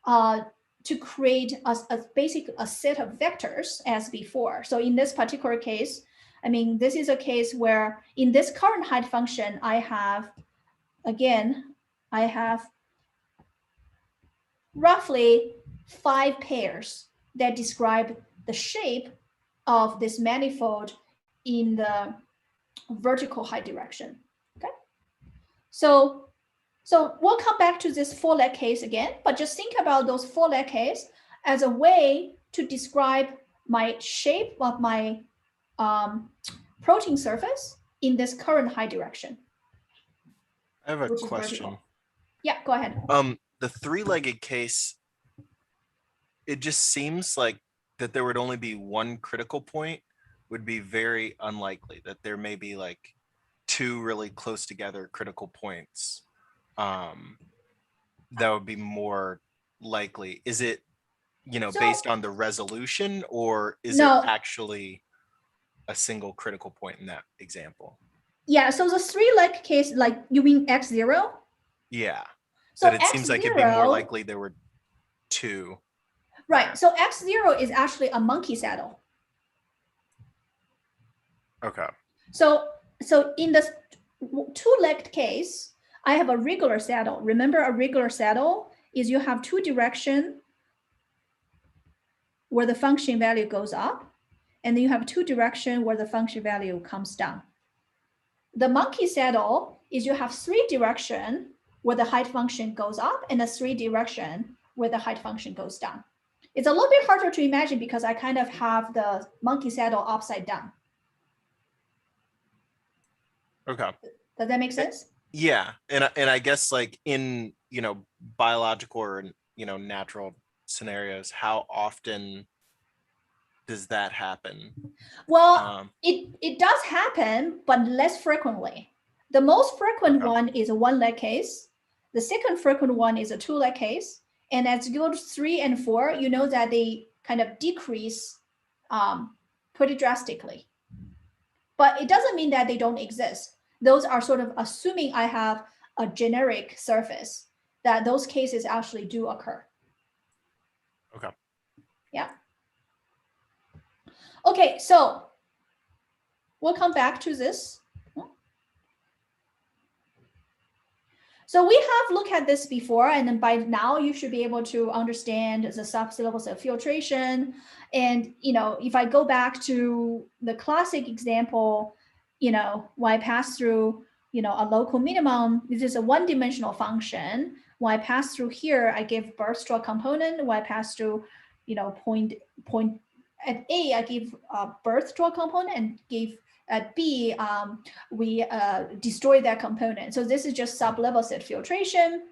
to create basically a set of vectors as before. So in this particular case, I mean, this is a case where in this current height function, I have roughly 5 pairs that describe the shape of this manifold in the vertical height direction. Okay, so we'll come back to this four-leg case again, but just think about those four-leg case as a way to describe my shape of my protein surface in this current height direction. I have a question. Yeah, go ahead. The three-legged case, it just seems like that there would only be one critical point would be very unlikely, that there may be like two really close together critical points. That would be more likely. Is it, based on the resolution, or is it actually a single critical point in that example? Yeah, so the three-leg case, like you mean x0? Yeah. So it seems like it'd be more likely there were two. Right. So x0 is actually a monkey saddle. Okay. So in the two-legged case, I have a regular saddle. Remember, a regular saddle is you have two directions where the function value goes up, and then you have two directions where the function value comes down. The monkey saddle is you have three directions where the height function goes up and the three directions where the height function goes down. It's a little bit harder to imagine because I kind of have the monkey saddle upside down. Okay. Does that make sense? Yeah, and I guess like in biological or natural scenarios, how often does that happen? Well, it does happen, but less frequently. The most frequent one is a one-leg case. The second frequent one is a two-leg case. And as you go to 3 and 4, you know that they kind of decrease pretty drastically. But it doesn't mean that they don't exist. Those are sort of assuming I have a generic surface, that those cases actually do occur. Okay. Yeah. Okay, so we'll come back to this. So we have looked at this before, and then by now you should be able to understand the subsyllabus of filtration. And if I go back to the classic example, when I pass through a local minimum, this is a one-dimensional function. When I pass through here, I give birth to a component. When I pass through point at A, I give birth to a component, and give at B, we destroy that component. So this is just sub-level set filtration.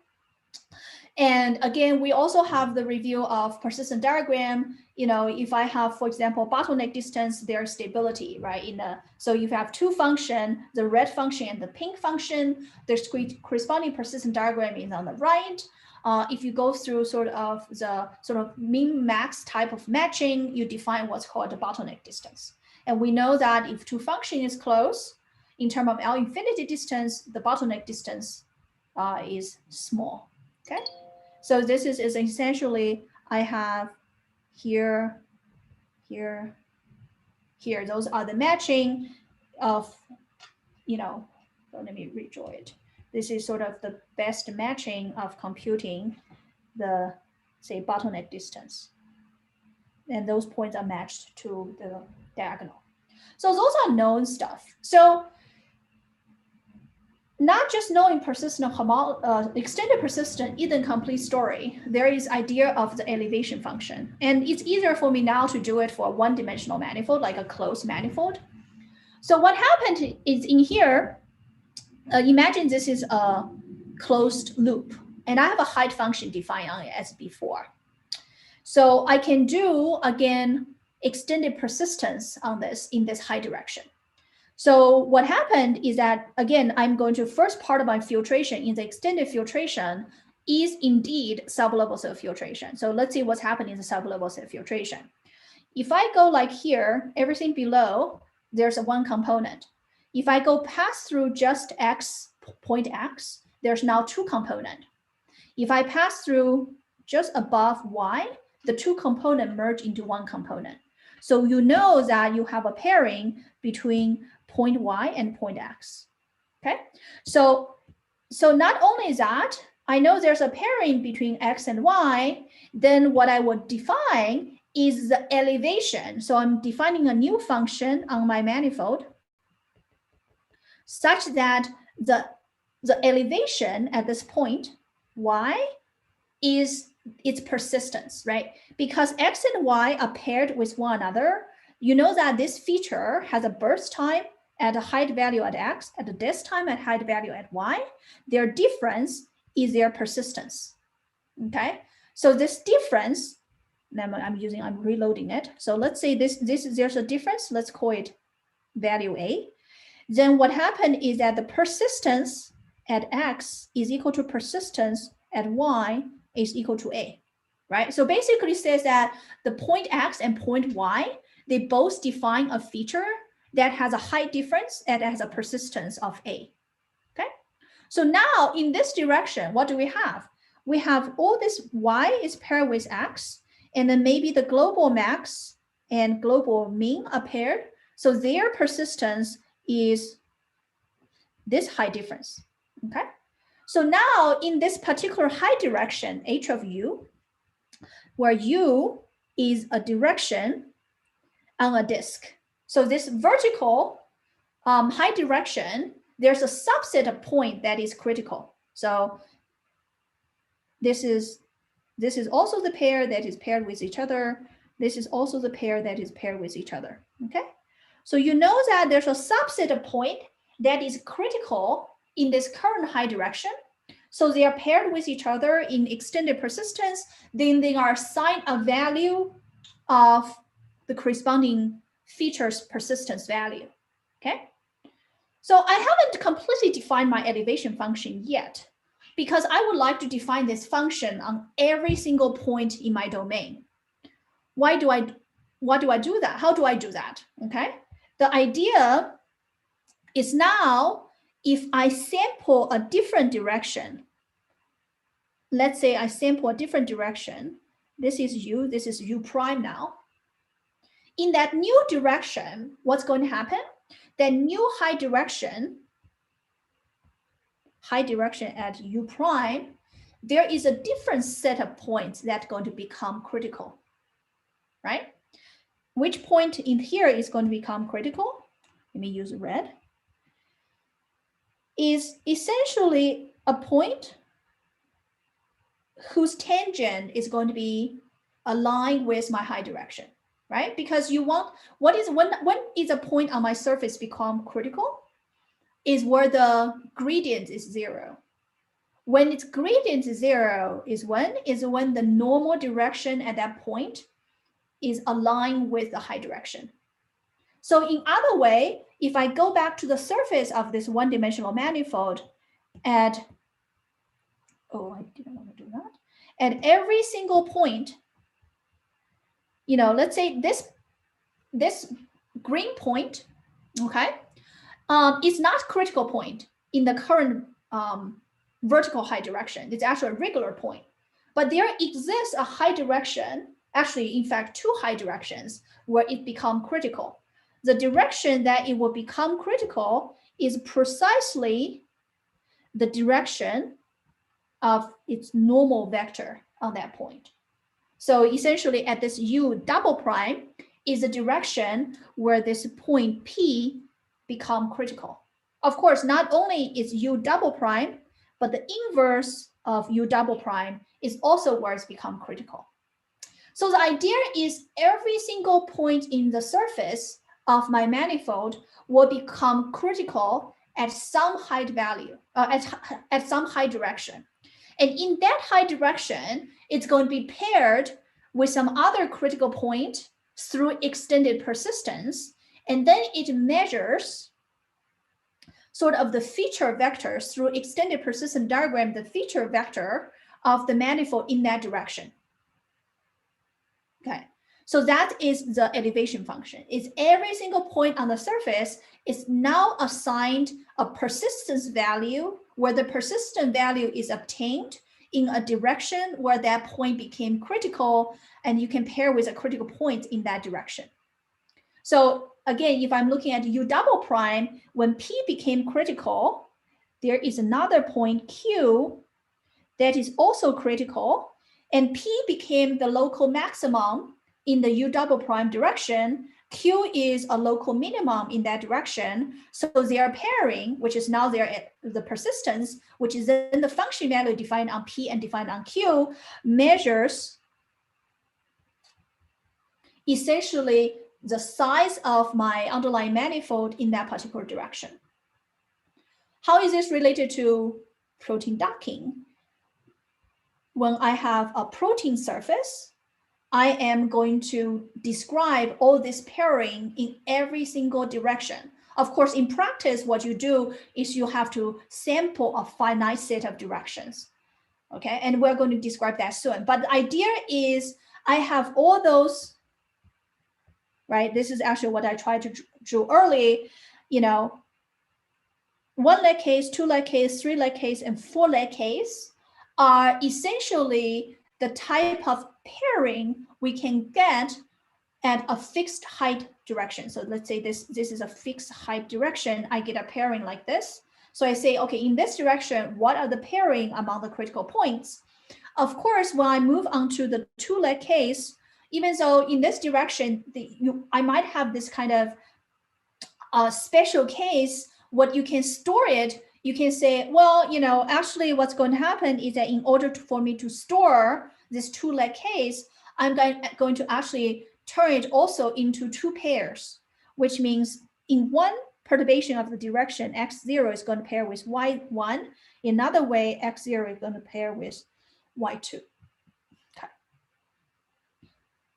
And again, we also have the review of persistent diagram. If I have, for example, bottleneck distance, there's stability, right? So if you have two functions, the red function and the pink function, there's corresponding persistent diagram is on the right. If you go through sort of the min-max type of matching, you define what's called the bottleneck distance. And we know that if two function is close, in terms of L infinity distance, the bottleneck distance is small. Okay, so this is essentially I have here. Those are the matching of So let me redraw it. This is sort of the best matching of computing the bottleneck distance. And those points are matched to the diagonal. So those are known stuff. So not just knowing persistent extended persistent isn't complete story. There is idea of the elevation function. And it's easier for me now to do it for a one-dimensional manifold, like a closed manifold. So what happened is in here, imagine this is a closed loop. And I have a height function defined on it as before. So I can do, again, extended persistence on this in this height direction. So what happened is that, again, I'm going to first part of my filtration in the extended filtration is indeed sublevel cell filtration. So let's see what's happening in the sublevel cell filtration. If I go like here, everything below, there's a one component. If I go pass through just X, point X, there's now two component. If I pass through just above Y, the two component merge into one component. So you know that you have a pairing between point Y and point X. Okay, so not only that, I know there's a pairing between X and Y, then what I would define is the elevation. So I'm defining a new function on my manifold such that the elevation at this point, Y, is its persistence, right? Because X and Y are paired with one another, you know that this feature has a birth time at a height value at X, at a death time at height value at Y. Their difference is their persistence, okay? So this difference, I'm reloading it. So let's say there's a difference, let's call it value A. Then what happened is that the persistence at X is equal to persistence at Y is equal to A, right? So basically says that the point X and point Y, they both define a feature that has a height difference and has a persistence of A, okay? So now in this direction, what do we have? We have all this Y is paired with X, and then maybe the global max and global mean are paired. So their persistence is this height difference, okay? So now in this particular height direction, H of U, where U is a direction on a disk. So this vertical height direction, there's a subset of point that is critical. So this is This is also the pair that is paired with each other. This is also the pair that is paired with each other, okay? So you know that there's a subset of point that is critical in this current high direction. So they are paired with each other in extended persistence, then they are assigned a value of the corresponding feature's persistence value, okay? So I haven't completely defined my elevation function yet, because I would like to define this function on every single point in my domain. Why do I do that? How do I do that? Okay. The idea is now, if I sample a different direction, let's say I sample a different direction. This is U prime now. In that new direction, what's going to happen? That new high direction at U prime, there is a different set of points that's going to become critical, right? Which point in here is going to become critical? Let me use red. Is essentially a point whose tangent is going to be aligned with my high direction, right? Because you want, when is a point on my surface become critical? Is where the gradient is 0. When its gradient is 0 is when the normal direction at that point is aligned with the high direction. So in other way, if I go back to the surface of this one-dimensional manifold at, oh, I didn't want to do that. At every single point, you know, let's say this green point, okay, it's not critical point in the current vertical high direction. It's actually a regular point, but there exists a high direction, actually, in fact, 2 high directions where it becomes critical. The direction that it will become critical is precisely the direction of its normal vector on that point. So essentially at this U double prime is the direction where this point P become critical. Of course, not only is U double prime, but the inverse of U double prime is also where it's become critical. So the idea is every single point in the surface of my manifold will become critical at some height value, at some high direction. And in that high direction, it's going to be paired with some other critical point through extended persistence. And then it measures sort of the feature vectors through extended persistence diagram, the feature vector of the manifold in that direction. Okay, so that is the elevation function. It's every single point on the surface is now assigned a persistence value where the persistent value is obtained in a direction where that point became critical, and you can pair with a critical point in that direction. So again, if I'm looking at U double prime, when P became critical, there is another point Q that is also critical, and P became the local maximum in the U double prime direction. Q is a local minimum in that direction. So they are pairing, which is now the persistence, which is then the function value defined on P and defined on Q, measures essentially the size of my underlying manifold in that particular direction. How is this related to protein docking? When I have a protein surface, I am going to describe all this pairing in every single direction. Of course, in practice, what you do is you have to sample a finite set of directions. Okay, and we're going to describe that soon. But the idea is I have all those, right? This is actually what I tried to draw early, you know, 1-leg case, 2-leg case, 3-leg case, and 4-leg case are essentially the type of pairing we can get at a fixed height direction. So let's say this is a fixed height direction. I get a pairing like this. So I say, okay, in this direction, what are the pairing among the critical points? Of course, when I move on to the 2-leg case, even though in this direction, I might have this kind of special case, what you can store it, you can say, well, you know, actually what's going to happen is that in order for me to store this two-leg case, I'm going to actually turn it also into two pairs, which means in one perturbation of the direction, x0 is going to pair with y1. In another way, x0 is going to pair with y2. Okay.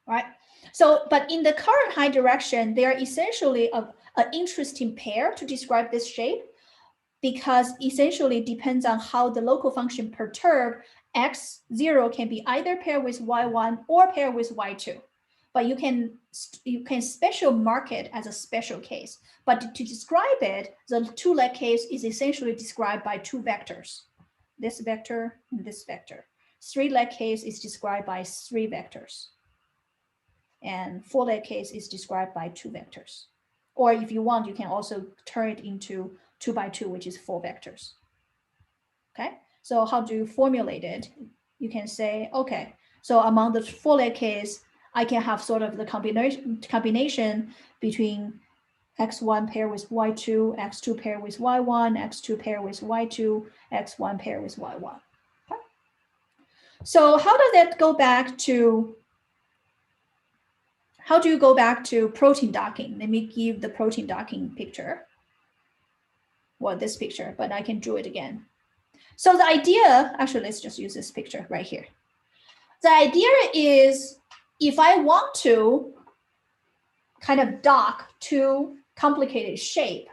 All right. So, but in the current height direction, they are essentially an interesting pair to describe this shape, because essentially it depends on how the local function perturbed. X0 can be either paired with y1 or paired with y2. But you can special mark it as a special case. But to describe it, the two-leg case is essentially described by two vectors, this vector and this vector. Three-leg case is described by three vectors. And four-leg case is described by two vectors. Or if you want, you can also turn it into 2 by 2, which is 4 vectors. Okay, so how do you formulate it? You can say, okay, so among the four-leg case, I can have sort of the combination between x1 paired with y2, x2 paired with y1, x2 paired with y2, x1 paired with y1. Okay. So how does that go back to, how do you go back to protein docking? Let me give the protein docking picture. Well, this picture, but I can draw it again. So the idea, actually, let's just use this picture right here. The idea is, if I want to kind of dock two complicated shape,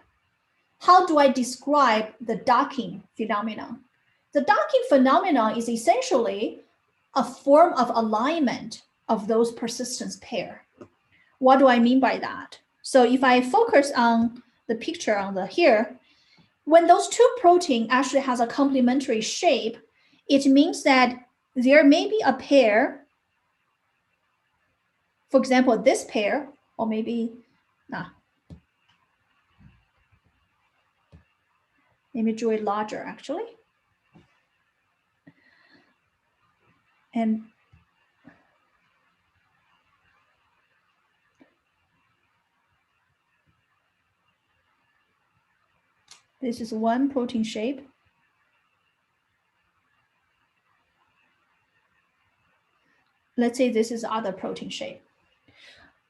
how do I describe the docking phenomenon? The docking phenomenon is essentially a form of alignment of those persistence pair. What do I mean by that? So if I focus on the picture on the here, when those two protein actually has a complementary shape, it means that there may be a pair. For example, this pair, or maybe, let me draw it larger actually. And this is one protein shape. Let's say this is other protein shape.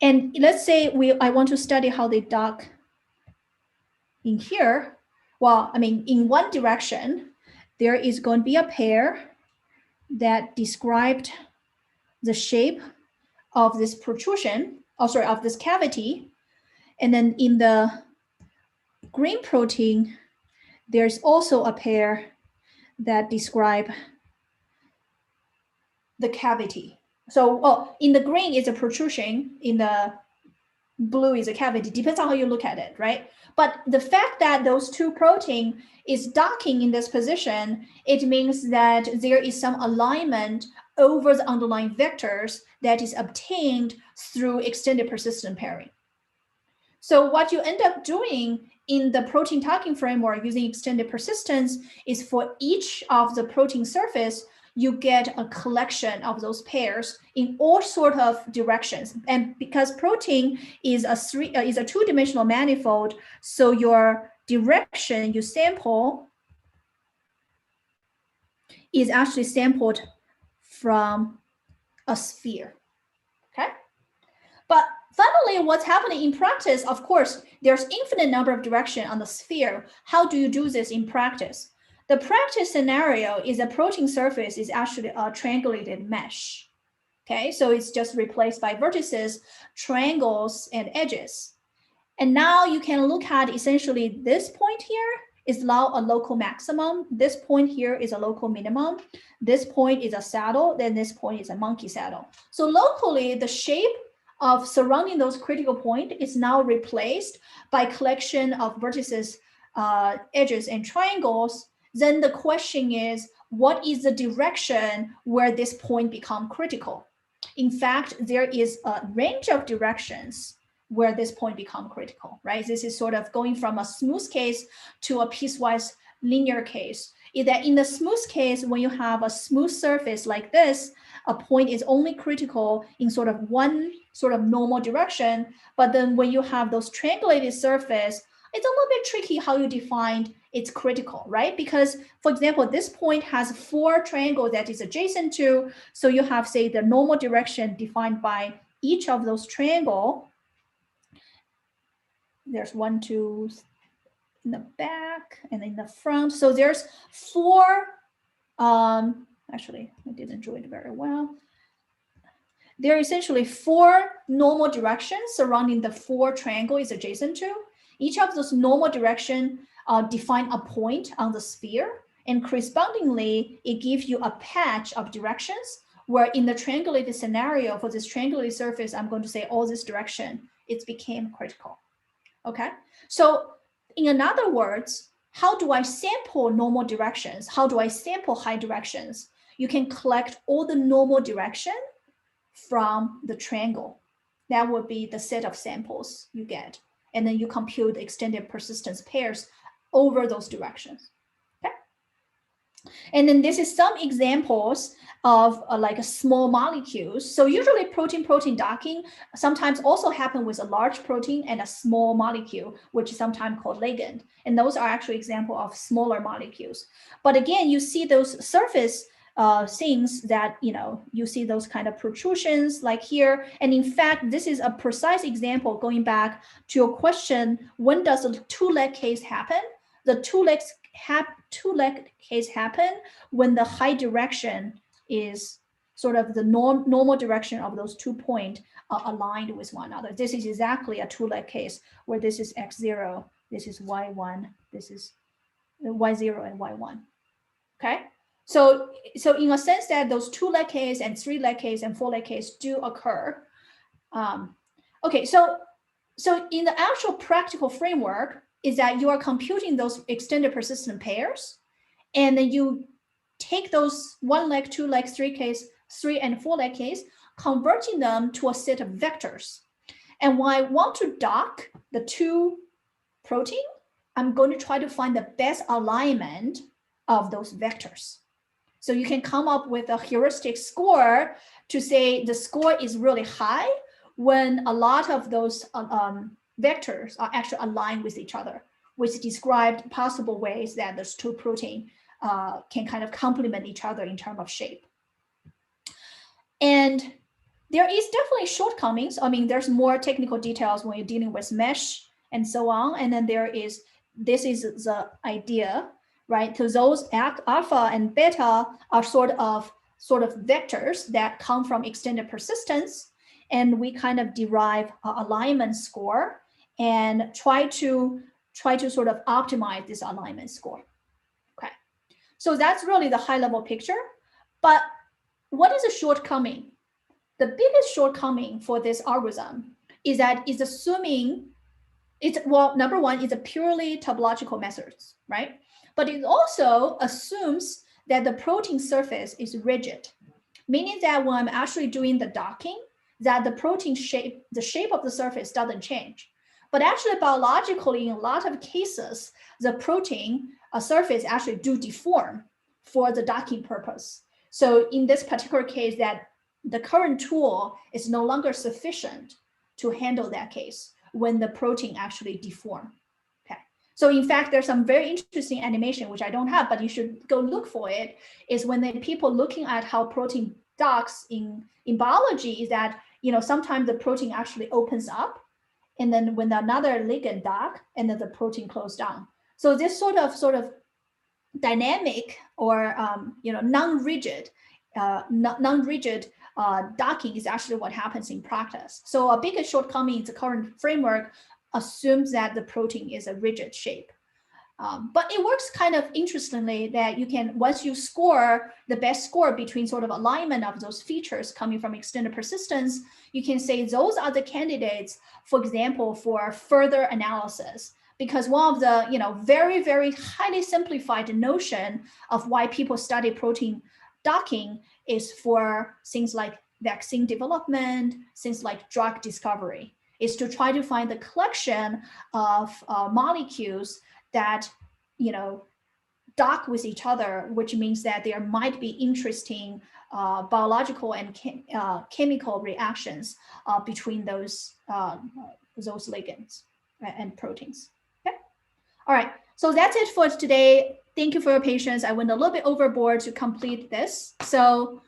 And let's say I want to study how they dock in here. Well, I mean, in one direction, there is going to be a pair that described the shape of this protrusion, of this cavity. And then in the green protein, there's also a pair that describe the cavity. So, in the green is a protrusion, in the blue is a cavity, depends on how you look at it, right? But the fact that those two protein is docking in this position, it means that there is some alignment over the underlying vectors that is obtained through extended persistent pairing. So what you end up doing in the protein docking framework using extended persistence is for each of the protein surface, you get a collection of those pairs in all sort of directions. And because protein is a two-dimensional manifold, so your direction you sample is actually sampled from a sphere, okay? But finally, what's happening in practice, of course, there's infinite number of directions on the sphere. How do you do this in practice? The practice scenario is a protein surface is actually a triangulated mesh. Okay, so it's just replaced by vertices, triangles, and edges. And now you can look at essentially this point here is now a local maximum. This point here is a local minimum. This point is a saddle, then this point is a monkey saddle. So locally, the shape of surrounding those critical points is now replaced by collection of vertices, edges, and triangles. Then the question is, what is the direction where this point become critical? In fact, there is a range of directions where this point become critical, right? This is sort of going from a smooth case to a piecewise linear case. Is that in the smooth case, when you have a smooth surface like this, a point is only critical in sort of one sort of normal direction. But then when you have those triangulated surface, it's a little bit tricky how you define it's critical, right? Because, for example, this point has 4 triangles that is adjacent to, so you have, say, the normal direction defined by each of those triangles. There's 1, 2 in the back and in the front. So there's 4, actually, I didn't draw it very well. There are essentially 4 normal directions surrounding the 4 triangle is adjacent to. Each of those normal direction define a point on the sphere, and correspondingly, it gives you a patch of directions where in the triangulated scenario for this triangulated surface, I'm going to say all this direction, it became critical. Okay, so in other words, how do I sample normal directions? How do I sample high directions? You can collect all the normal direction from the triangle. That would be the set of samples you get. And then you compute the extended persistence pairs over those directions. Okay. And then this is some examples of like a small molecules. So usually protein-protein docking sometimes also happen with a large protein and a small molecule, which is sometimes called ligand. And those are actually examples of smaller molecules. But again, you see those surface things that, you see those kind of protrusions like here. And in fact, this is a precise example going back to your question, when does the 2-leg case happen? The 2-leg case happen when the high direction is sort of the normal direction of those 2 points aligned with one another. This is exactly a 2-leg case where this is x0, this is y1, this is y0 and y1. Okay. So in a sense that those 2-leg case and 3-leg case and 4-leg case do occur. Okay, so in the actual practical framework is that you are computing those extended persistent pairs, and then you take those 1-leg, 2-leg, 3 and 4-leg case, converting them to a set of vectors. And when I want to dock the 2 protein, I'm going to try to find the best alignment of those vectors. So you can come up with a heuristic score to say the score is really high when a lot of those vectors are actually aligned with each other, which described possible ways that those 2 proteins can kind of complement each other in terms of shape. And there is definitely shortcomings. I mean, there's more technical details when you're dealing with mesh and so on. And then this is the idea, right? So those alpha and beta are sort of vectors that come from extended persistence, and we kind of derive an alignment score and try to sort of optimize this alignment score. Okay, so that's really the high-level picture. But what is a shortcoming? The biggest shortcoming for this algorithm is that it's assuming number one, it's a purely topological methods, right? But it also assumes that the protein surface is rigid, meaning that when I'm actually doing the docking, that the protein shape, the shape of the surface doesn't change. But actually biologically, in a lot of cases, the protein surface actually do deform for the docking purpose. So in this particular case, that the current tool is no longer sufficient to handle that case when the protein actually deform. Okay. So in fact, there's some very interesting animation, which I don't have, but you should go look for it, is when the people looking at how protein docks in biology is that, sometimes the protein actually opens up, and then when another ligand dock, and then the protein closed down. So this sort of dynamic or non-rigid docking is actually what happens in practice. So a biggest shortcoming in the current framework assumes that the protein is a rigid shape. But it works kind of interestingly that you can, once you score the best score between sort of alignment of those features coming from extended persistence, you can say those are the candidates, for example, for further analysis. Because one of the very, very highly simplified notion of why people study protein docking is for things like vaccine development, things like drug discovery, is to try to find the collection of molecules that dock with each other, which means that there might be interesting biological and chemical reactions between those ligands and proteins. Okay. All right, so that's it for today. Thank you for your patience. I went a little bit overboard to complete this. So